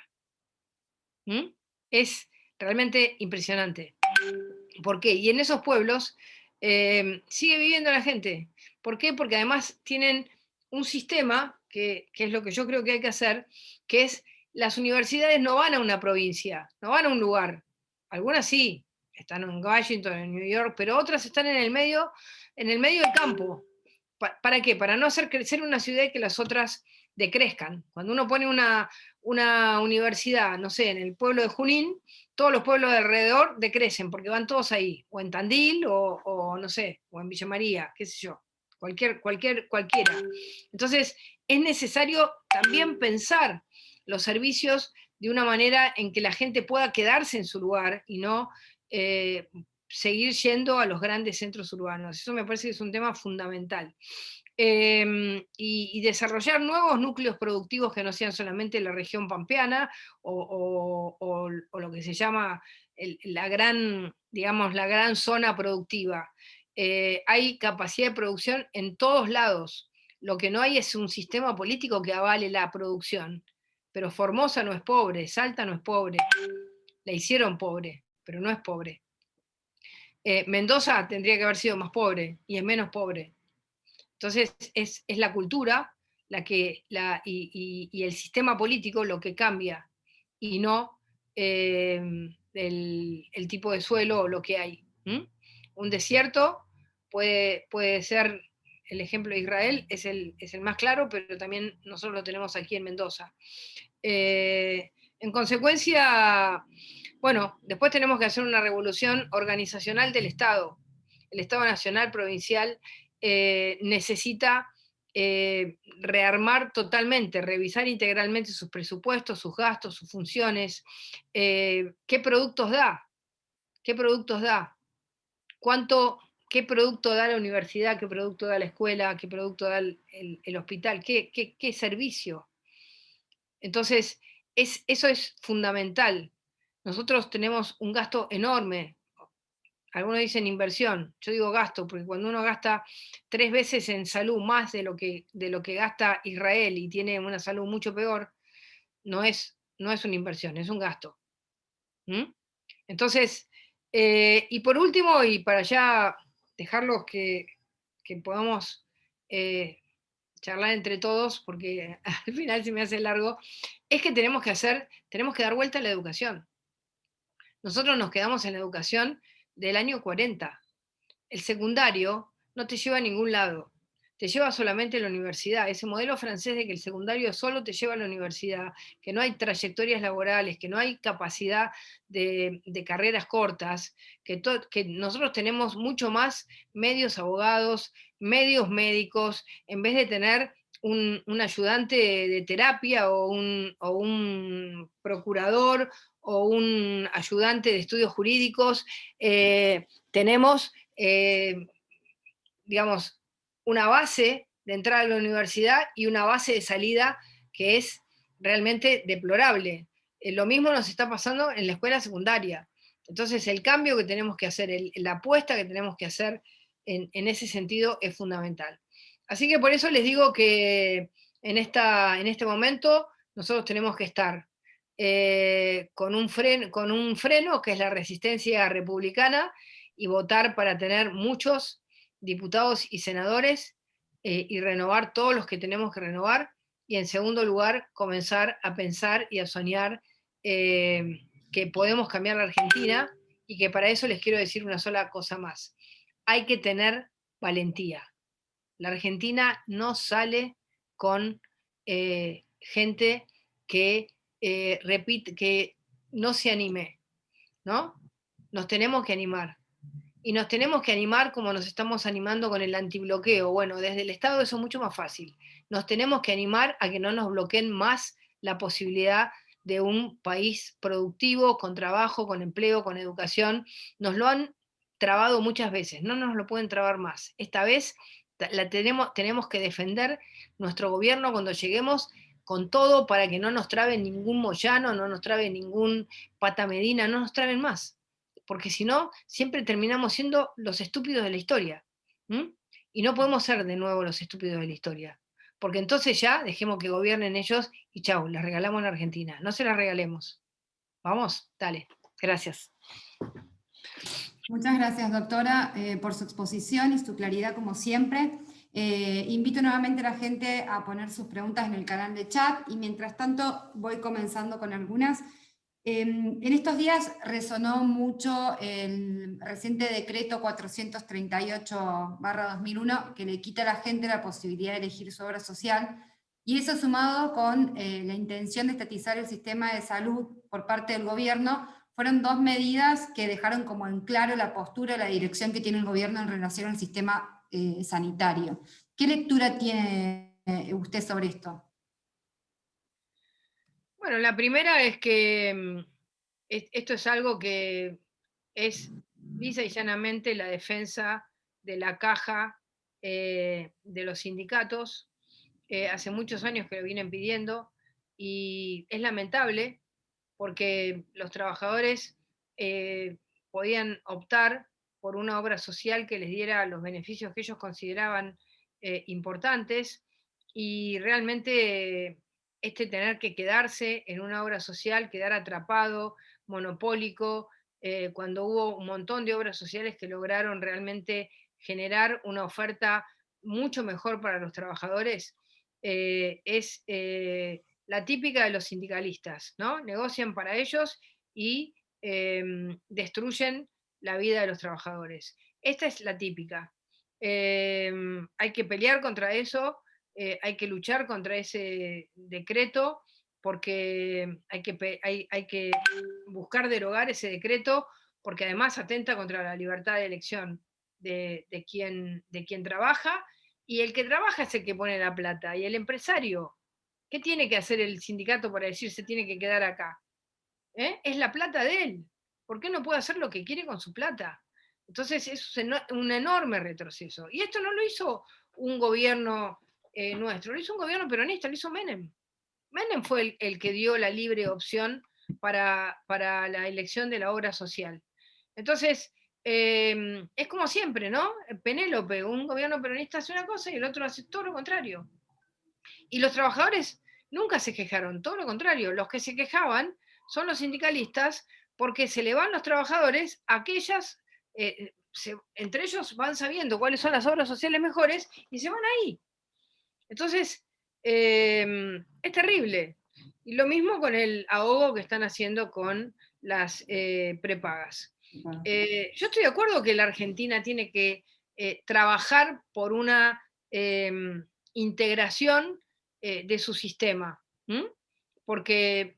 Es realmente impresionante. ¿Por qué? Y en esos pueblos sigue viviendo la gente. ¿Por qué? Porque además tienen un sistema, que es lo que yo creo que hay que hacer, que es: las universidades no van a una provincia, no van a un lugar. Algunas sí, están en Washington, en New York, pero otras están en el medio del campo. ¿Para qué? Para no hacer crecer una ciudad y que las otras decrezcan. Cuando uno pone una universidad, no sé, en el pueblo de Junín, todos los pueblos de alrededor decrecen, porque van todos ahí, o en Tandil, o no sé, o en Villa María, qué sé yo, cualquiera. Entonces, es necesario también pensar los servicios de una manera en que la gente pueda quedarse en su lugar y no seguir yendo a los grandes centros urbanos. Eso me parece que es un tema fundamental. Y desarrollar nuevos núcleos productivos que no sean solamente la región pampeana o lo que se llama la gran zona productiva. Hay capacidad de producción en todos lados. Lo que no hay es un sistema político que avale la producción. Pero Formosa no es pobre, Salta no es pobre. La hicieron pobre, pero no es pobre. Mendoza tendría que haber sido más pobre y es menos pobre. Entonces es la cultura y el sistema político lo que cambia, y no el tipo de suelo o lo que hay. Un desierto puede ser, el ejemplo de Israel es el más claro, pero también nosotros lo tenemos aquí en Mendoza. En consecuencia, bueno, después tenemos que hacer una revolución organizacional del Estado. El Estado nacional, provincial, necesita rearmar totalmente, revisar integralmente sus presupuestos, sus gastos, sus funciones. ¿Qué productos da? ¿Qué productos da? ¿Qué producto da la universidad? ¿Qué producto da la escuela? ¿Qué producto da el hospital? ¿Qué servicio? Entonces, eso es fundamental. Nosotros tenemos un gasto enorme. algunos dicen inversión, yo digo gasto, porque cuando uno gasta 3 veces en salud más de lo que gasta Israel y tiene una salud mucho peor, no es una inversión, es un gasto. ¿Mm? Entonces, y por último, y para ya dejarlos que podamos charlar entre todos, porque al final se me hace largo, es que tenemos que dar vuelta a la educación. Nosotros nos quedamos en la educación del año 40. El secundario no te lleva a ningún lado, te lleva solamente a la universidad. Ese modelo francés de que el secundario solo te lleva a la universidad, que no hay trayectorias laborales, que no hay capacidad de carreras cortas, que nosotros tenemos mucho más medios abogados, medios médicos, en vez de tener un ayudante de terapia o un procurador o un ayudante de estudios jurídicos, tenemos, digamos, una base de entrada a la universidad y una base de salida que es realmente deplorable. Lo mismo nos está pasando en la escuela secundaria. Entonces, el cambio que tenemos que hacer, la apuesta que tenemos que hacer en ese sentido es fundamental. Así que por eso les digo que en este momento nosotros tenemos que estar con un freno que es la resistencia republicana y votar para tener muchos diputados y senadores y renovar todos los que tenemos que renovar. Y en segundo lugar, comenzar a pensar y a soñar que podemos cambiar la Argentina y que para eso les quiero decir una sola cosa más. Hay que tener valentía. La Argentina no sale con gente que repite, que no se anime, ¿no? Nos tenemos que animar. Y nos tenemos que animar como nos estamos animando con el antibloqueo. Bueno, desde el Estado eso es mucho más fácil. Nos tenemos que animar a que no nos bloqueen más la posibilidad de un país productivo, con trabajo, con empleo, con educación. Nos lo han trabado muchas veces, no nos lo pueden trabar más. Esta vez tenemos que defender nuestro gobierno cuando lleguemos con todo para que no nos traben ningún Moyano, no nos traben ningún Pata Medina, no nos traben más. Porque si no, siempre terminamos siendo los estúpidos de la historia. ¿Mm? Y no podemos ser de nuevo los estúpidos de la historia. Porque entonces ya dejemos que gobiernen ellos y chau, les regalamos la Argentina. No se la regalemos. Vamos, dale. Gracias. Muchas gracias, doctora, por su exposición y su claridad, como siempre. Invito nuevamente a la gente a poner sus preguntas en el canal de chat y mientras tanto voy comenzando con algunas. En estos días resonó mucho el reciente decreto 438/2001 que le quita a la gente la posibilidad de elegir su obra social, y eso sumado con la intención de estatizar el sistema de salud por parte del gobierno, fueron dos medidas que dejaron como en claro la postura, la dirección que tiene el gobierno en relación al sistema sanitario. ¿Qué lectura tiene usted sobre esto? Bueno, la primera es que esto es algo que es lisa y llanamente la defensa de la caja de los sindicatos. Hace muchos años que lo vienen pidiendo y es lamentable porque los trabajadores podían optar por una obra social que les diera los beneficios que ellos consideraban importantes y realmente tener que quedarse en una obra social, quedar atrapado, monopólico, cuando hubo un montón de obras sociales que lograron realmente generar una oferta mucho mejor para los trabajadores, es la típica de los sindicalistas, ¿no? Negocian para ellos y destruyen la vida de los trabajadores. Esta es la típica. Hay que pelear contra eso, hay que luchar contra ese decreto, porque hay que buscar derogar ese decreto, porque además atenta contra la libertad de elección de quien trabaja, y el que trabaja es el que pone la plata, y el empresario, ¿qué tiene que hacer el sindicato para decir se tiene que quedar acá? Es la plata de él. ¿Por qué no puede hacer lo que quiere con su plata? Entonces es un enorme retroceso. Y esto no lo hizo un gobierno nuestro, lo hizo un gobierno peronista, lo hizo Menem. Menem fue el que dio la libre opción para la elección de la obra social. Entonces, es como siempre, ¿no? Penélope, un gobierno peronista hace una cosa y el otro hace todo lo contrario. Y los trabajadores nunca se quejaron, todo lo contrario, los que se quejaban son los sindicalistas porque se le van los trabajadores a aquellas, entre ellos van sabiendo cuáles son las obras sociales mejores y se van ahí. Entonces, es terrible. Y lo mismo con el ahogo que están haciendo con las prepagas. Yo estoy de acuerdo que la Argentina tiene que trabajar por una integración de su sistema, porque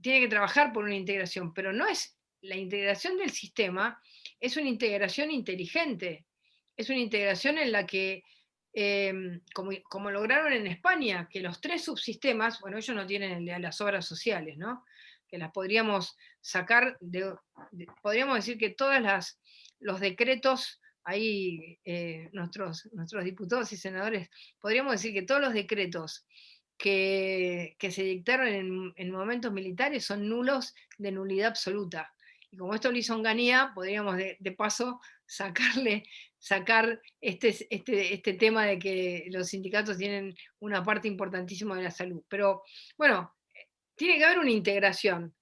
tiene que trabajar por una integración, pero no es la integración del sistema, es una integración inteligente, es una integración en la que, como lograron en España, que los 3 subsistemas, bueno, ellos no tienen el de las obras sociales, ¿no? Que las podríamos sacar, podríamos decir que todos los decretos, ahí nuestros diputados y senadores, podríamos decir que todos los decretos que se dictaron en momentos militares son nulos de nulidad absoluta. Y como esto lo hizo Onganía, podríamos de paso sacar este tema de que los sindicatos tienen una parte importantísima de la salud. Pero bueno, tiene que haber una integración,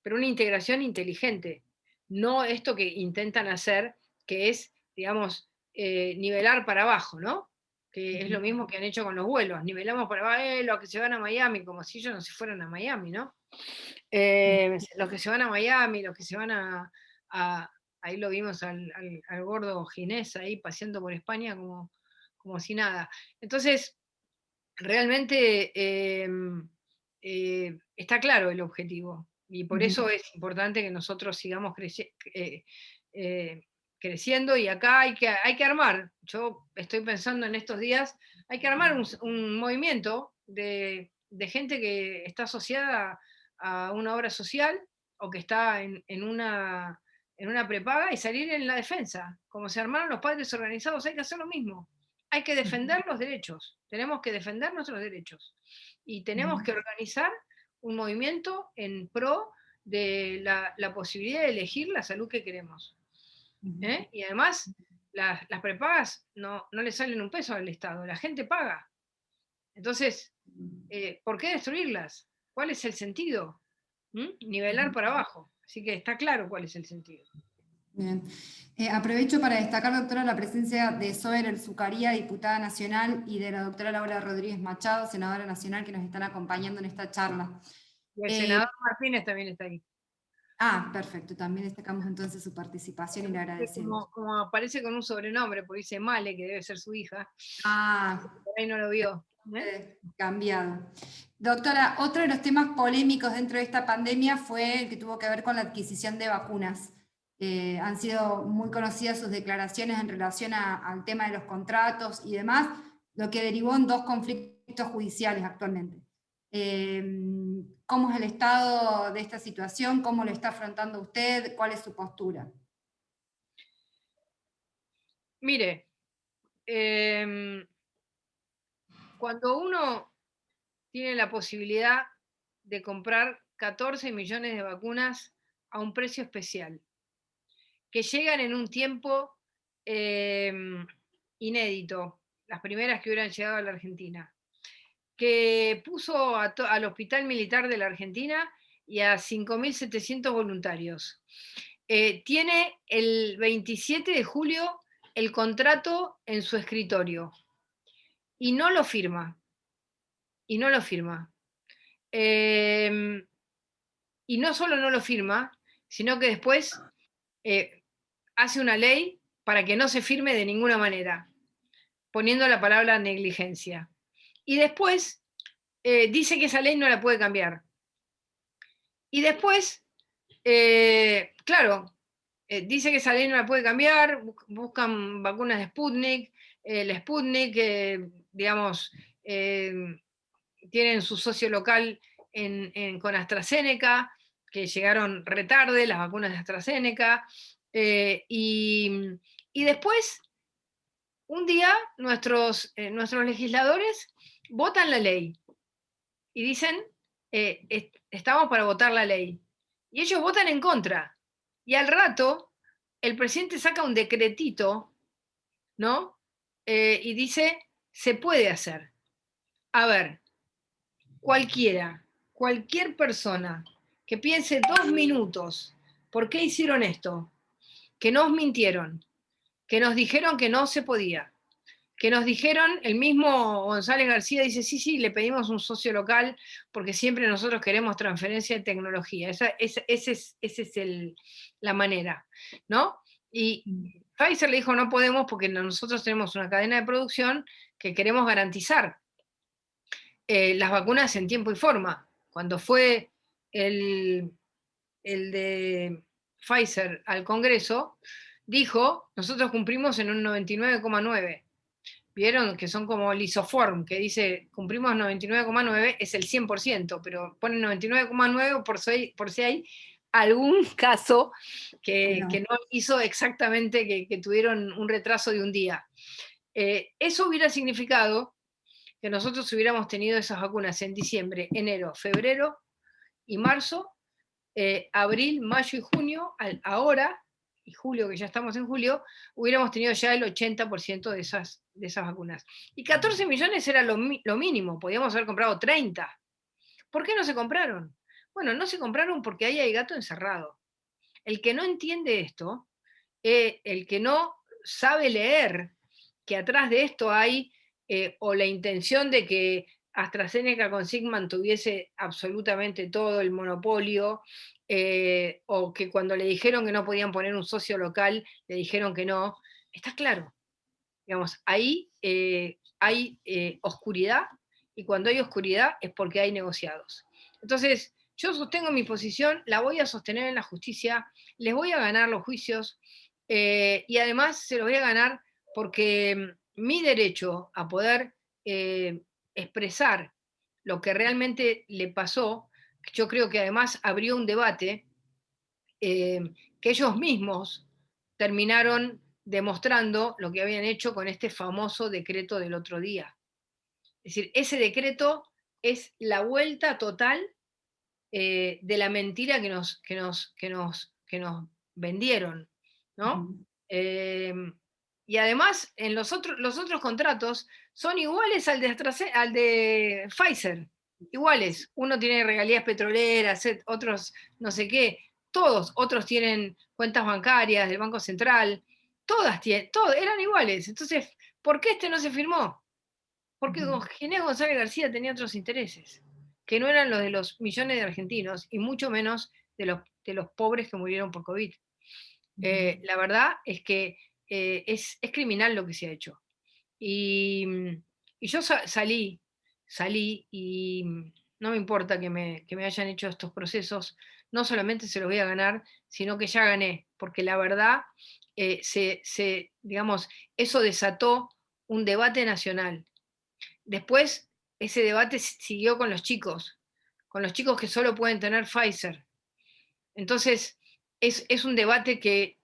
pero una integración inteligente, no esto que intentan hacer, que es, digamos, nivelar para abajo, ¿no? Que es lo mismo que han hecho con los vuelos, nivelamos para abajo, los que se van a Miami, como si ellos no se fueran a Miami, ¿no? Los que se van a Miami, los que se van ahí lo vimos al gordo Ginés ahí paseando por España como si nada. Entonces, realmente está claro el objetivo. Y por eso es importante que nosotros sigamos creciendo, y acá hay que armar. Yo estoy pensando en estos días, hay que armar un movimiento de gente que está asociada a una obra social o que está en una prepaga y salir en la defensa. Como se armaron los padres organizados, hay que hacer lo mismo. Hay que defender los derechos, tenemos que defender nuestros derechos y tenemos que organizar un movimiento en pro de la posibilidad de elegir la salud que queremos. Y además, las prepagas no le salen un peso al Estado, la gente paga. Entonces, ¿por qué destruirlas? ¿Cuál es el sentido? Nivelar para abajo. Así que está claro cuál es el sentido. Bien. Aprovecho para destacar, doctora, la presencia de Zoe El Zucaría, diputada nacional, y de la doctora Laura Rodríguez Machado, senadora nacional, que nos están acompañando en esta charla. Y el senador Martínez también está ahí. Perfecto, también destacamos entonces su participación y le agradecemos. Como aparece con un sobrenombre, porque dice Male, que debe ser su hija. Por ahí no lo vio. Cambiado. Doctora, otro de los temas polémicos dentro de esta pandemia fue el que tuvo que ver con la adquisición de vacunas. Han sido muy conocidas sus declaraciones en relación al tema de los contratos y demás, lo que derivó en 2 conflictos judiciales actualmente. ¿Cómo es el estado de esta situación? ¿Cómo lo está afrontando usted? ¿Cuál es su postura? Mire, cuando uno tiene la posibilidad de comprar 14 millones de vacunas a un precio especial, que llegan en un tiempo inédito, las primeras que hubieran llegado a la Argentina, que puso al Hospital Militar de la Argentina y a 5.700 voluntarios. Tiene el 27 de julio el contrato en su escritorio y no lo firma. Y no lo firma. Y no solo no lo firma, sino que después hace una ley para que no se firme de ninguna manera, poniendo la palabra negligencia. Y después dice que esa ley no la puede cambiar. Y después, claro, dice que esa ley no la puede cambiar, buscan vacunas de Sputnik, el Sputnik, digamos, tienen su socio local con AstraZeneca, que llegaron retarde las vacunas de AstraZeneca, y después, un día, nuestros legisladores votan la ley y dicen, estamos para votar la ley. Y ellos votan en contra. Y al rato el presidente saca un decretito, ¿no? Y dice, se puede hacer. A ver, cualquier persona que piense 2 minutos, ¿por qué hicieron esto? Que nos mintieron, que nos dijeron que no se podía, que nos dijeron, el mismo González García dice, sí, le pedimos un socio local porque siempre nosotros queremos transferencia de tecnología. Esa es la manera, ¿no? Y Pfizer le dijo, no podemos porque nosotros tenemos una cadena de producción que queremos garantizar las vacunas en tiempo y forma. Cuando fue el de Pfizer al Congreso, dijo, nosotros cumplimos en un 99,9%. Vieron que son como el isoform, que dice cumplimos 99,9, es el 100%, pero ponen 99,9 por si hay algún caso que no hizo exactamente, que tuvieron un retraso de un día. Eso hubiera significado que nosotros hubiéramos tenido esas vacunas en diciembre, enero, febrero y marzo, abril, mayo y junio, ahora, y julio, que ya estamos en julio, hubiéramos tenido ya el 80% de esas vacunas. Y 14 millones era lo mínimo, podíamos haber comprado 30. ¿Por qué no se compraron? Bueno, no se compraron porque ahí hay gato encerrado. El que no entiende esto, el que no sabe leer que atrás de esto hay o la intención de que AstraZeneca con Sigman tuviese absolutamente todo el monopolio, o que cuando le dijeron que no podían poner un socio local, le dijeron que no, está claro. Digamos, ahí hay oscuridad, y cuando hay oscuridad es porque hay negociados. Entonces, yo sostengo mi posición, la voy a sostener en la justicia, les voy a ganar los juicios, y además se los voy a ganar porque mi derecho a poder expresar lo que realmente le pasó, yo creo que además abrió un debate que ellos mismos terminaron demostrando lo que habían hecho con este famoso decreto del otro día. Es decir, ese decreto es la vuelta total de la mentira que nos vendieron, ¿no? Y además, en los otros contratos son iguales al de Pfizer, iguales. Uno tiene regalías petroleras, otros no sé qué, todos, otros tienen cuentas bancarias del Banco Central, todas eran iguales. Entonces, ¿por qué este no se firmó? Porque Ginés González García tenía otros intereses, que no eran los de los millones de argentinos, y mucho menos de los pobres que murieron por COVID. La verdad es que es criminal lo que se ha hecho. Y yo salí y no me importa que me hayan hecho estos procesos, no solamente se los voy a ganar, sino que ya gané, porque la verdad, digamos, eso desató un debate nacional. Después, ese debate siguió con los chicos que solo pueden tener Pfizer. Entonces, es un debate que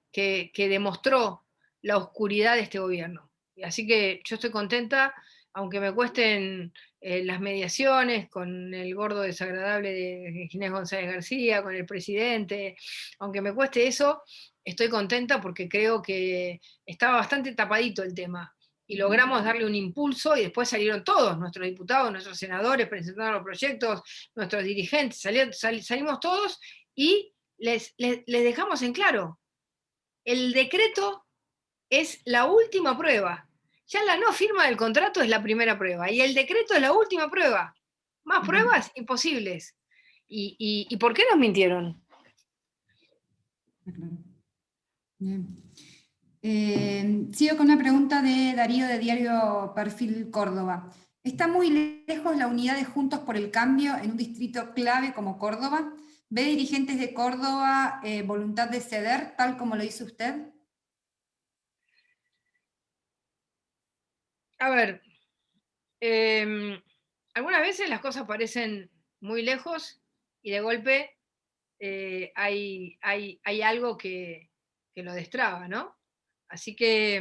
demostró la oscuridad de este gobierno. Así que yo estoy contenta, aunque me cuesten las mediaciones con el gordo desagradable de Ginés González García, con el presidente, aunque me cueste eso, estoy contenta porque creo que estaba bastante tapadito el tema. Y logramos darle un impulso, y después salieron todos, nuestros diputados, nuestros senadores, presentaron los proyectos, nuestros dirigentes, salimos todos, y les dejamos en claro, el decreto es la última prueba. Ya la no firma del contrato es la primera prueba, y el decreto es la última prueba. Más pruebas imposibles. ¿Y por qué nos mintieron? Bien. Sigo con una pregunta de Darío de Diario Perfil Córdoba. ¿Está muy lejos la unidad de Juntos por el Cambio en un distrito clave como Córdoba? ¿Ve dirigentes de Córdoba voluntad de ceder, tal como lo hizo usted? A ver, algunas veces las cosas parecen muy lejos y de golpe hay algo que lo destraba, ¿no? Así que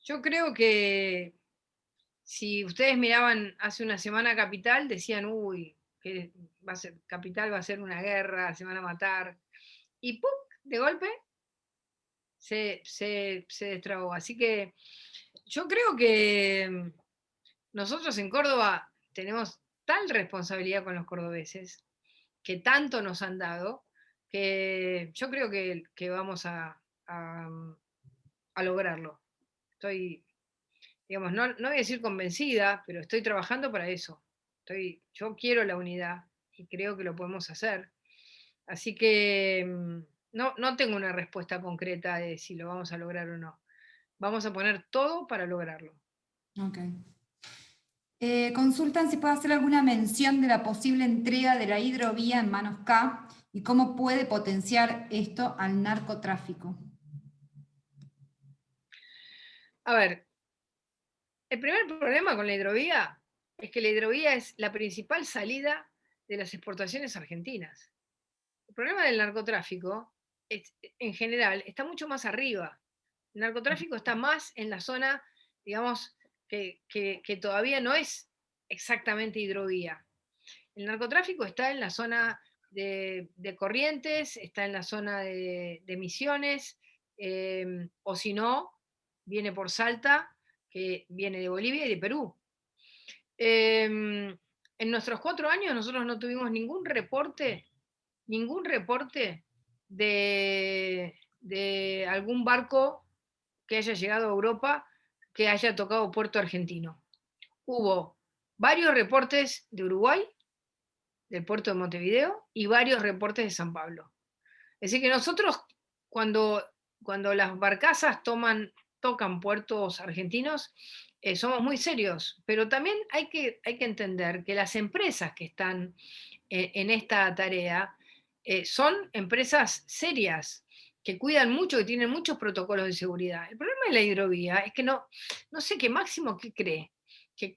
yo creo que si ustedes miraban hace una semana Capital, decían, uy, que Capital va a ser una guerra, se van a matar. Y ¡pum! De golpe se destrabó. Así que yo creo que nosotros en Córdoba tenemos tal responsabilidad con los cordobeses, que tanto nos han dado, que yo creo que vamos a lograrlo. Estoy, digamos, no voy a decir convencida, pero estoy trabajando para eso. Yo quiero la unidad y creo que lo podemos hacer. Así que no tengo una respuesta concreta de si lo vamos a lograr o no. Vamos a poner todo para lograrlo. Ok. Consultan si puede hacer alguna mención de la posible entrega de la hidrovía en manos K y cómo puede potenciar esto al narcotráfico. A ver, el primer problema con la hidrovía es que la hidrovía es la principal salida de las exportaciones argentinas. El problema del narcotráfico, en general, está mucho más arriba. El narcotráfico está más en la zona, digamos, que todavía no es exactamente hidrovía. El narcotráfico está en la zona de Corrientes, está en la zona de Misiones, o si no, viene por Salta, que viene de Bolivia y de Perú. En nuestros 4 años nosotros no tuvimos ningún reporte de algún barco que haya llegado a Europa que haya tocado puerto argentino. Hubo varios reportes de Uruguay, del puerto de Montevideo, y varios reportes de San Pablo. Es decir, que nosotros cuando las barcazas tocan puertos argentinos, somos muy serios, pero también hay que entender que las empresas que están en esta tarea son empresas serias, que cuidan mucho, que tienen muchos protocolos de seguridad. El problema de la hidrovía es que no sé qué Máximo qué cree, que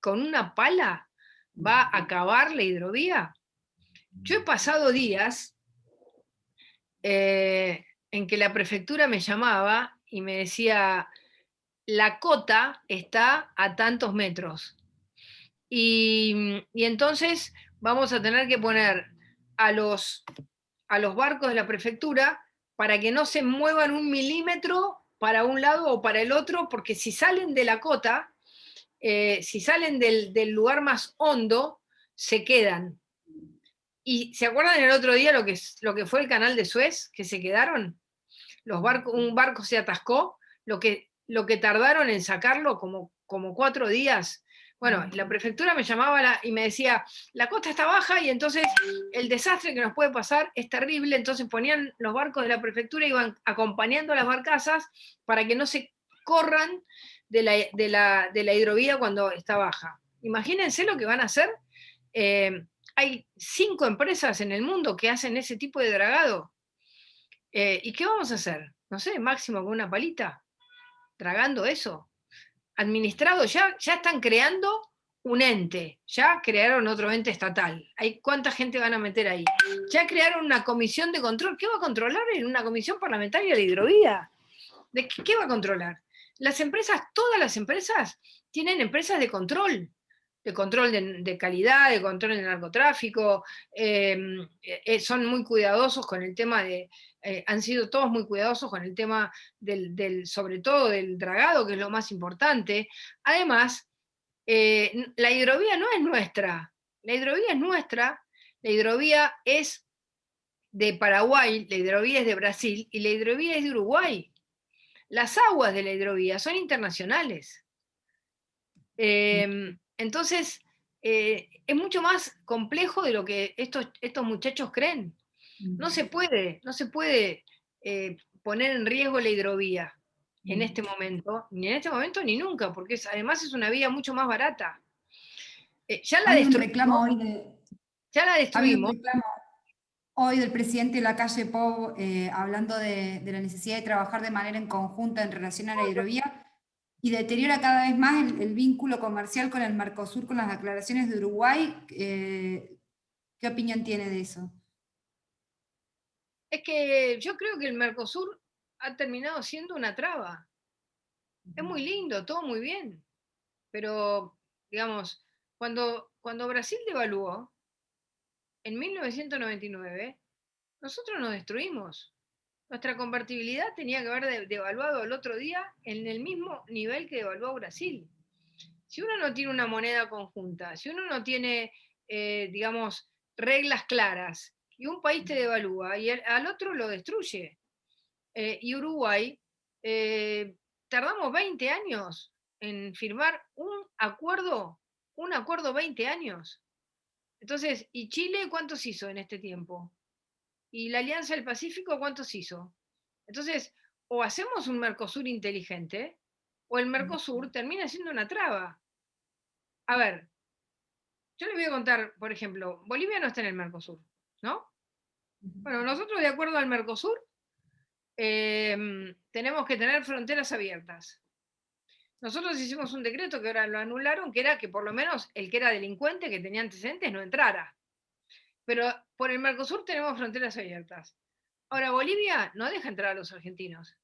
con una pala va a acabar la hidrovía. Yo he pasado días en que la prefectura me llamaba y me decía, la cota está a tantos metros. Y entonces vamos a tener que poner a los barcos de la prefectura para que no se muevan 1 milímetro para un lado o para el otro, porque si salen de la cota, si salen del lugar más hondo, se quedan. ¿Y se acuerdan el otro día lo que fue el canal de Suez, que se quedaron? Un barco se atascó, lo que tardaron en sacarlo como 4 días. Bueno, la prefectura me llamaba y me decía, la costa está baja y entonces el desastre que nos puede pasar es terrible, entonces ponían los barcos de la prefectura, iban acompañando a las barcazas para que no se corran de la hidrovía cuando está baja. Imagínense lo que van a hacer. Hay 5 empresas en el mundo que hacen ese tipo de dragado. ¿Y qué vamos a hacer? No sé, Máximo con una palita, tragando eso. Administrado, ya están creando un ente, ya crearon otro ente estatal. ¿Cuánta gente van a meter ahí? Ya crearon una comisión de control. ¿Qué va a controlar en una comisión parlamentaria de hidrovía? ¿Qué va a controlar? Las empresas, todas las empresas, tienen empresas de control de calidad, de control del narcotráfico, son muy cuidadosos con el tema han sido todos muy cuidadosos con el tema sobre todo del dragado, que es lo más importante. Además, la hidrovía no es nuestra, la hidrovía es nuestra, la hidrovía es de Paraguay, la hidrovía es de Brasil y la hidrovía es de Uruguay. Las aguas de la hidrovía son internacionales. Entonces, es mucho más complejo de lo que estos muchachos creen. No se puede poner en riesgo la hidrovía en este momento, ni nunca, porque además es una vía mucho más barata. Ya la destruimos. Ya la destruimos. Hoy del presidente de la calle Pou, hablando de la necesidad de trabajar de manera en conjunto en relación a la hidrovía, y deteriora cada vez más el vínculo comercial con el Mercosur, con las declaraciones de Uruguay. ¿Qué opinión tiene de eso? Es que yo creo que el Mercosur ha terminado siendo una traba. Es muy lindo, todo muy bien, pero, digamos, cuando Brasil devaluó, en 1999, nosotros nos destruimos. nuestra convertibilidad tenía que haber devaluado el otro día en el mismo nivel que devaluó Brasil. Si uno no tiene una moneda conjunta, si uno no tiene, digamos, reglas claras, y un país te devalúa y al otro lo destruye. Y Uruguay, tardamos 20 años en firmar un acuerdo 20 años. Entonces, ¿y Chile cuántos hizo en este tiempo? ¿Y la Alianza del Pacífico cuántos hizo? Entonces, o hacemos un Mercosur inteligente, o el Mercosur termina siendo una traba. A ver, yo les voy a contar, por ejemplo, Bolivia no está en el Mercosur, ¿no? Bueno, nosotros de acuerdo al Mercosur tenemos que tener fronteras abiertas. Nosotros hicimos un decreto que ahora lo anularon, que era que por lo menos el que era delincuente, que tenía antecedentes, no entrara. Pero por el Mercosur tenemos fronteras abiertas. Ahora, Bolivia no deja entrar a los argentinos.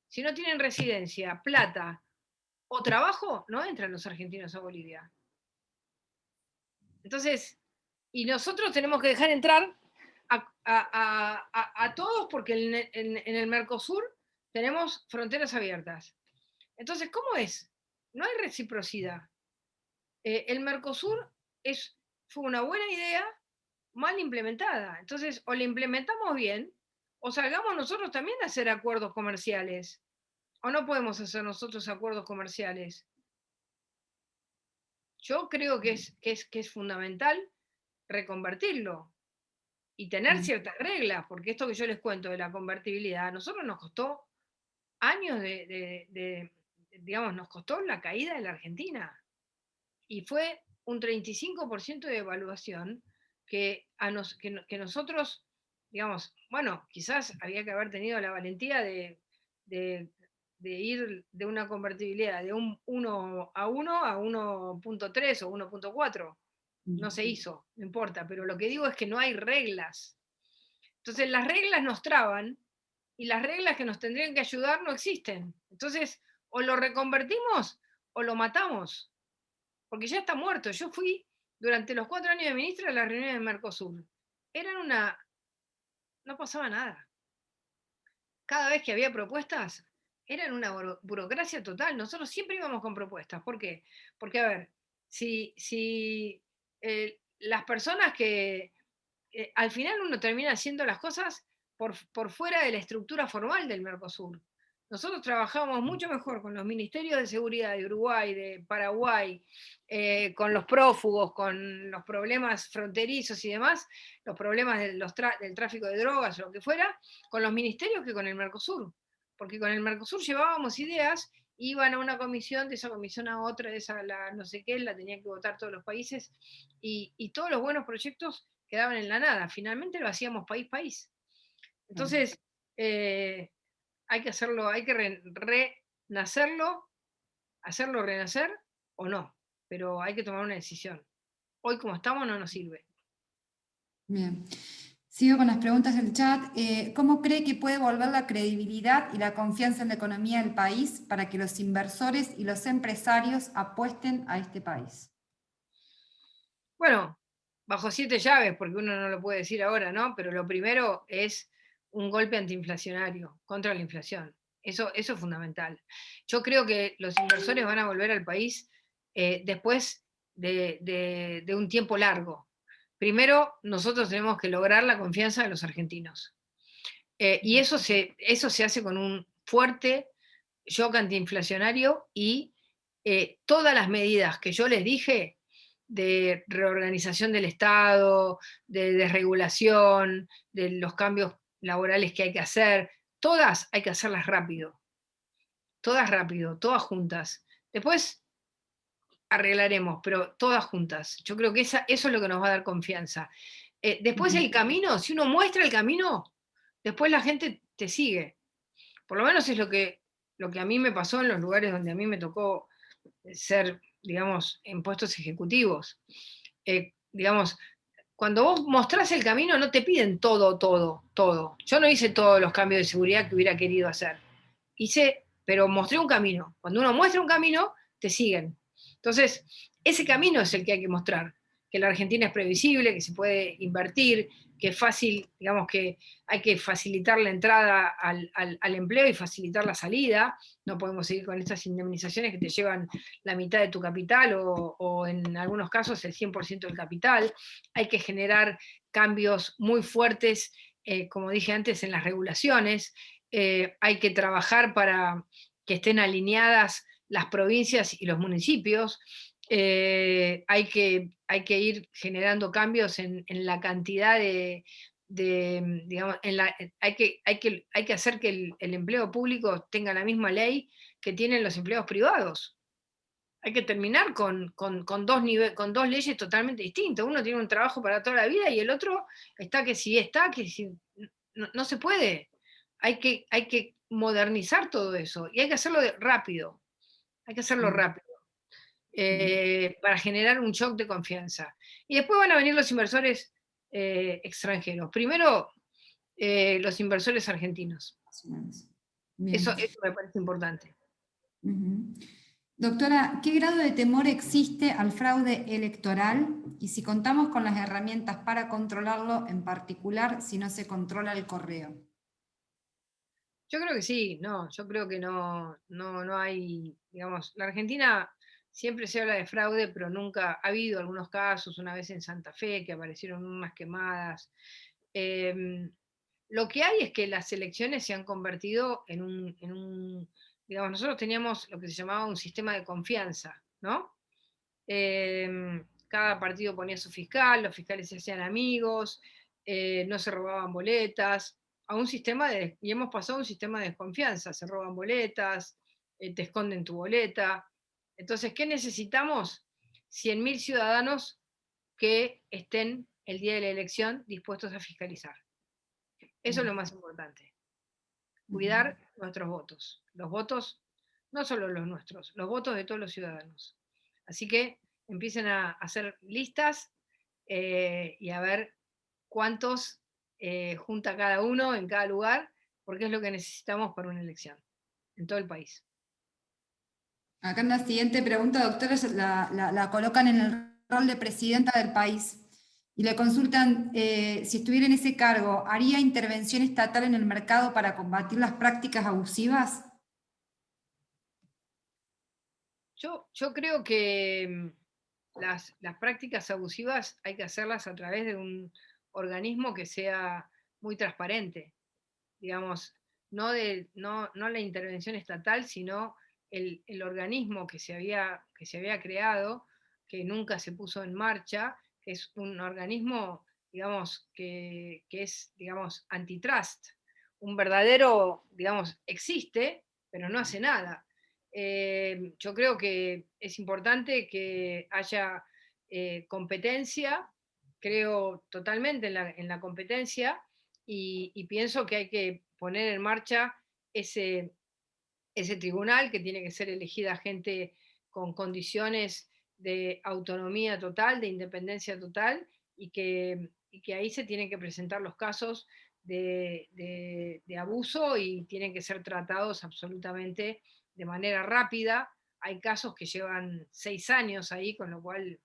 Si no tienen residencia, plata o trabajo, no entran los argentinos a Bolivia. Entonces, y nosotros tenemos que dejar entrar a todos porque en el Mercosur tenemos fronteras abiertas. Entonces, ¿cómo es? No hay reciprocidad. El Mercosur fue una buena idea mal implementada. Entonces, o la implementamos bien, o salgamos nosotros también a hacer acuerdos comerciales. O no podemos hacer nosotros acuerdos comerciales. Yo creo que es fundamental reconvertirlo y tener ciertas reglas, porque esto que yo les cuento de la convertibilidad, a nosotros nos costó años digamos, nos costó la caída de la Argentina. Y fue un 35% de devaluación que nosotros, digamos, bueno, quizás había que haber tenido la valentía de ir de una convertibilidad de un 1 a 1 a 1.3 o 1.4. No se hizo, no importa, pero lo que digo es que no hay reglas. Entonces las reglas nos traban y las reglas que nos tendrían que ayudar no existen. Entonces, o lo reconvertimos o lo matamos, porque ya está muerto. Yo fui durante los 4 años de ministra a las reuniones de Mercosur. No pasaba nada. Cada vez que había propuestas, eran una burocracia total. Nosotros siempre íbamos con propuestas. ¿Por qué? Porque, a ver, si las personas que al final uno termina haciendo las cosas por fuera de la estructura formal del Mercosur. Nosotros trabajamos mucho mejor con los ministerios de seguridad de Uruguay, de Paraguay, con los prófugos, con los problemas fronterizos y demás, los problemas del tráfico de drogas o lo que fuera, con los ministerios que con el Mercosur. Porque con el Mercosur llevábamos ideas, iban a una comisión, de esa comisión a otra, de esa la no sé qué, la tenían que votar todos los países, y todos los buenos proyectos quedaban en la nada. Finalmente lo hacíamos país. Entonces, hay que hacerlo, hay que renacerlo, hacerlo renacer o no, pero hay que tomar una decisión. Hoy como estamos no nos sirve. Bien. Sigo con las preguntas del chat. ¿Cómo cree que puede volver la credibilidad y la confianza en la economía del país para que los inversores y los empresarios apuesten a este país? Bueno, bajo 7 llaves, porque uno no lo puede decir ahora, ¿no? Pero lo primero es un golpe antiinflacionario contra la inflación. Eso es fundamental. Yo creo que los inversores van a volver al país después de un tiempo largo. Primero, nosotros tenemos que lograr la confianza de los argentinos. Y eso se hace con un fuerte shock antiinflacionario y todas las medidas que yo les dije de reorganización del Estado, de desregulación, de los cambios laborales que hay que hacer, todas hay que hacerlas rápido, todas juntas. Después arreglaremos, pero todas juntas. Yo creo que eso es lo que nos va a dar confianza. Después el camino, si uno muestra el camino, después la gente te sigue. Por lo menos es lo que a mí me pasó en los lugares donde a mí me tocó ser, digamos, en puestos ejecutivos. Digamos, cuando vos mostrás el camino no te piden todo. Yo no hice todos los cambios de seguridad que hubiera querido hacer. Pero mostré un camino. Cuando uno muestra un camino, te siguen. Entonces, ese camino es el que hay que mostrar. que la Argentina es previsible, que se puede invertir, que es fácil, digamos que hay que facilitar la entrada al empleo y facilitar la salida. No podemos seguir con estas indemnizaciones que te llevan la mitad de tu capital o en algunos casos el 100% del capital. Hay que generar cambios muy fuertes, como dije antes, en las regulaciones. Hay que trabajar para que estén alineadas las provincias y los municipios. Hay que ir generando cambios en la cantidad digamos, hay que hacer que el empleo público tenga la misma ley que tienen los empleados privados. Hay que terminar con dos leyes totalmente distintas. Uno tiene un trabajo para toda la vida y el otro está que si no se puede. Hay que modernizar todo eso y hay que hacerlo rápido. Hay que hacerlo rápido. Para generar un shock de confianza. Y después van a venir los inversores extranjeros. Primero, los inversores argentinos. Eso me parece importante. Doctora, ¿qué grado de temor existe al fraude electoral? Y si contamos con las herramientas para controlarlo, en particular si no se controla el correo. Yo creo que sí, yo creo que no hay, digamos, la Argentina siempre se habla de fraude, pero nunca ha habido algunos casos, una vez en Santa Fe, que aparecieron unas quemadas. Lo que hay es que las elecciones se han convertido en un digamos, nosotros teníamos lo que se llamaba un sistema de confianza, ¿no? Cada partido ponía su fiscal, los fiscales se hacían amigos, no se robaban boletas, y hemos pasado a un sistema de desconfianza, se roban boletas, te esconden tu boleta. Entonces, ¿qué necesitamos? 100.000 ciudadanos que estén el día de la elección dispuestos a fiscalizar. Eso es lo más importante. Cuidar nuestros votos. Los votos, no solo los nuestros, los votos de todos los ciudadanos. Así que empiecen a hacer listas y a ver cuántos junta cada uno en cada lugar, porque es lo que necesitamos para una elección en todo el país. Acá en la siguiente pregunta, doctora, la colocan en el rol de presidenta del país y le consultan si estuviera en ese cargo, ¿haría intervención estatal en el mercado para combatir las prácticas abusivas? Yo creo que las prácticas abusivas hay que hacerlas a través de un organismo que sea muy transparente, digamos, no la intervención estatal, sino el organismo que se había creado, que nunca se puso en marcha, que es un organismo, digamos, que es, digamos, antitrust. Un verdadero, digamos, existe, pero no hace nada. Yo creo que es importante que haya competencia, creo totalmente en la competencia, y pienso que hay que poner en marcha ese tribunal, que tiene que ser elegida gente con condiciones de autonomía total, de independencia total, y que ahí se tienen que presentar los casos de abuso y tienen que ser tratados absolutamente de manera rápida. Hay casos que llevan 6 años ahí, con lo cual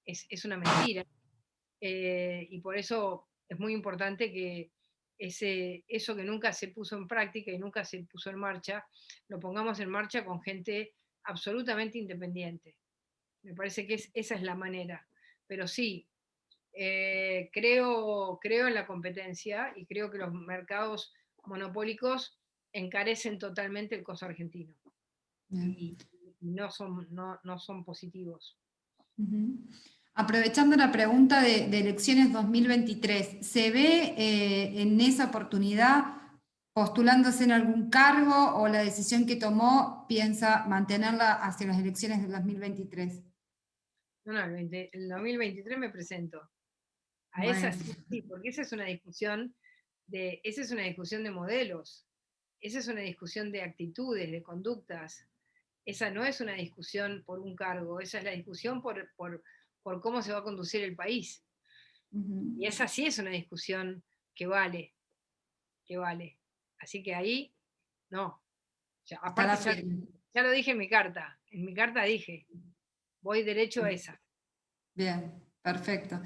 es una mentira. Y por eso es muy importante que eso que nunca se puso en práctica y nunca se puso en marcha, lo pongamos en marcha con gente absolutamente independiente. Me parece que esa es la manera. Pero sí, creo en la competencia y creo que los mercados monopólicos encarecen totalmente el costo argentino. Y no son positivos. Aprovechando la pregunta de elecciones 2023, ¿se ve en esa oportunidad postulándose en algún cargo o la decisión que tomó piensa mantenerla hacia las elecciones del 2023? No, el 2023 me presento. A Bueno. esa sí, porque esa es una discusión de modelos, esa es una discusión de actitudes, de conductas. Esa no es una discusión por un cargo, esa es la discusión por cómo se va a conducir el país. Y esa sí es una discusión que vale. Así que ahí, no. Aparte ya lo dije en mi carta dije, voy derecho a esa. Bien, Perfecto.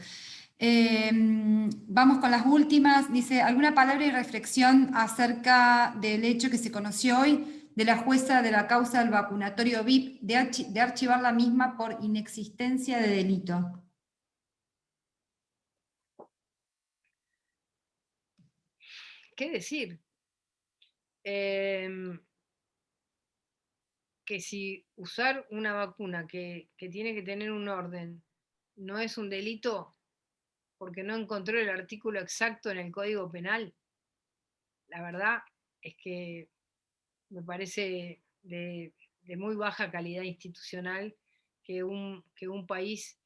Vamos con las últimas. Dice, ¿alguna palabra y reflexión acerca del hecho que se conoció hoy de la jueza de la causa del vacunatorio VIP de archivar la misma por inexistencia de delito? ¿Qué decir? Que si usar una vacuna que tiene que tener un orden no es un delito porque no encontró el artículo exacto en el Código Penal, la verdad es que me parece de muy baja calidad institucional que un país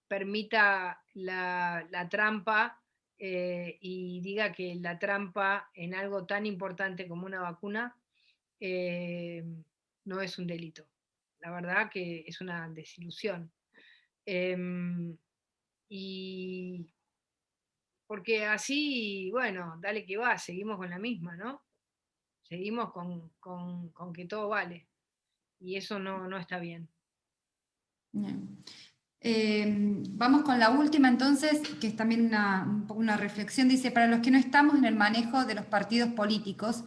permita la trampa y diga que la trampa en algo tan importante como una vacuna no es un delito. La verdad que es una desilusión. Y porque así, bueno, dale que va, seguimos con la misma, ¿no? Seguimos con que todo vale. Y eso no está bien. Bien. Vamos con la última entonces, que es también un poco una reflexión. Dice, para los que no estamos en el manejo de los partidos políticos,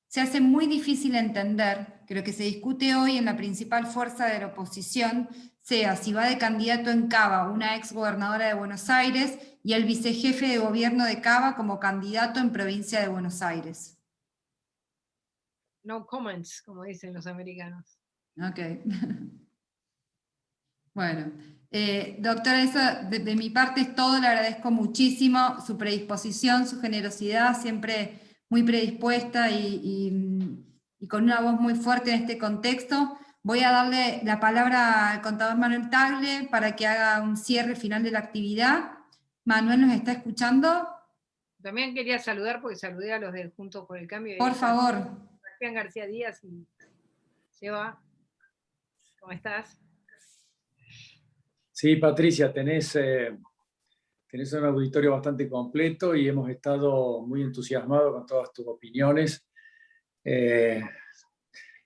se hace muy difícil entender que lo que se discute hoy en la principal fuerza de la oposición sea si va de candidato en Cava una ex gobernadora de Buenos Aires y el vicejefe de gobierno de Cava como candidato en provincia de Buenos Aires. No comments, como dicen los americanos. Ok. Bueno, doctora, eso de mi parte es todo, le agradezco muchísimo su predisposición, su generosidad, siempre muy predispuesta y con una voz muy fuerte en este contexto. Voy a darle la palabra al contador Manuel Tagle para que haga un cierre final de la actividad. Manuel, ¿nos está escuchando? También quería saludar, porque saludé a los de Juntos por el Cambio. Por favor. Sebastián García Díaz y Seba, ¿cómo estás? Sí, Patricia, tenés un auditorio bastante completo y hemos estado muy entusiasmados con todas tus opiniones.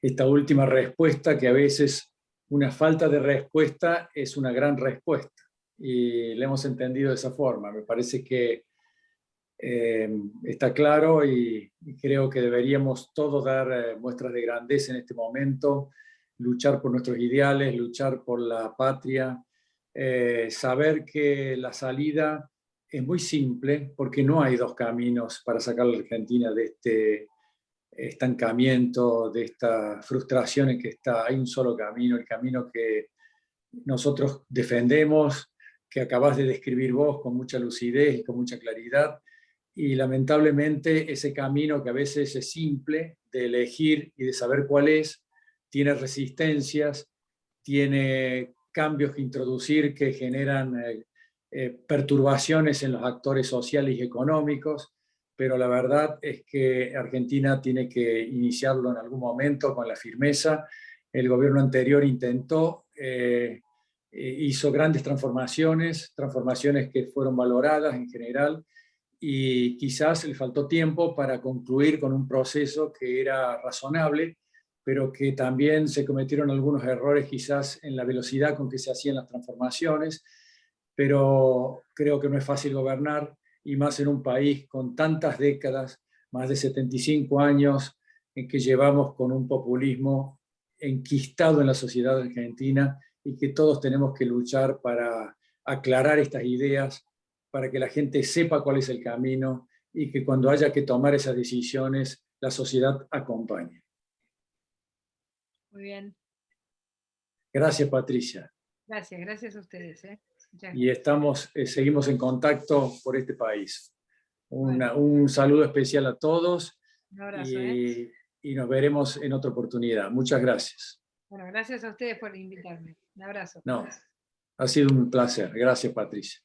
Esta última respuesta, que a veces una falta de respuesta es una gran respuesta, y la hemos entendido de esa forma. Me parece que está claro y creo que deberíamos todos dar muestras de grandeza en este momento, luchar por nuestros ideales, luchar por la patria, saber que la salida es muy simple porque no hay dos caminos para sacar a la Argentina de este estancamiento, de esta frustración en que está. Hay un solo camino, el camino que nosotros defendemos, que acabas de describir vos con mucha lucidez y con mucha claridad, y lamentablemente ese camino que a veces es simple de elegir y de saber cuál es, tiene resistencias, tiene cambios que introducir que generan perturbaciones en los actores sociales y económicos, pero la verdad es que Argentina tiene que iniciarlo en algún momento con la firmeza. El gobierno anterior intentó, hizo grandes transformaciones que fueron valoradas en general, y quizás le faltó tiempo para concluir con un proceso que era razonable, pero que también se cometieron algunos errores quizás en la velocidad con que se hacían las transformaciones, pero creo que no es fácil gobernar, y más en un país con tantas décadas, más de 75 años en que llevamos con un populismo enquistado en la sociedad argentina, y que todos tenemos que luchar para aclarar estas ideas, para que la gente sepa cuál es el camino y que cuando haya que tomar esas decisiones, la sociedad acompañe. Muy bien. Gracias, Patricia. Gracias a ustedes. Y seguimos en contacto por este país. Un saludo especial a todos. Un abrazo. Y nos veremos en otra oportunidad. Muchas gracias. Bueno, gracias a ustedes por invitarme. Un abrazo. No, ha sido un placer. Gracias, Patricia.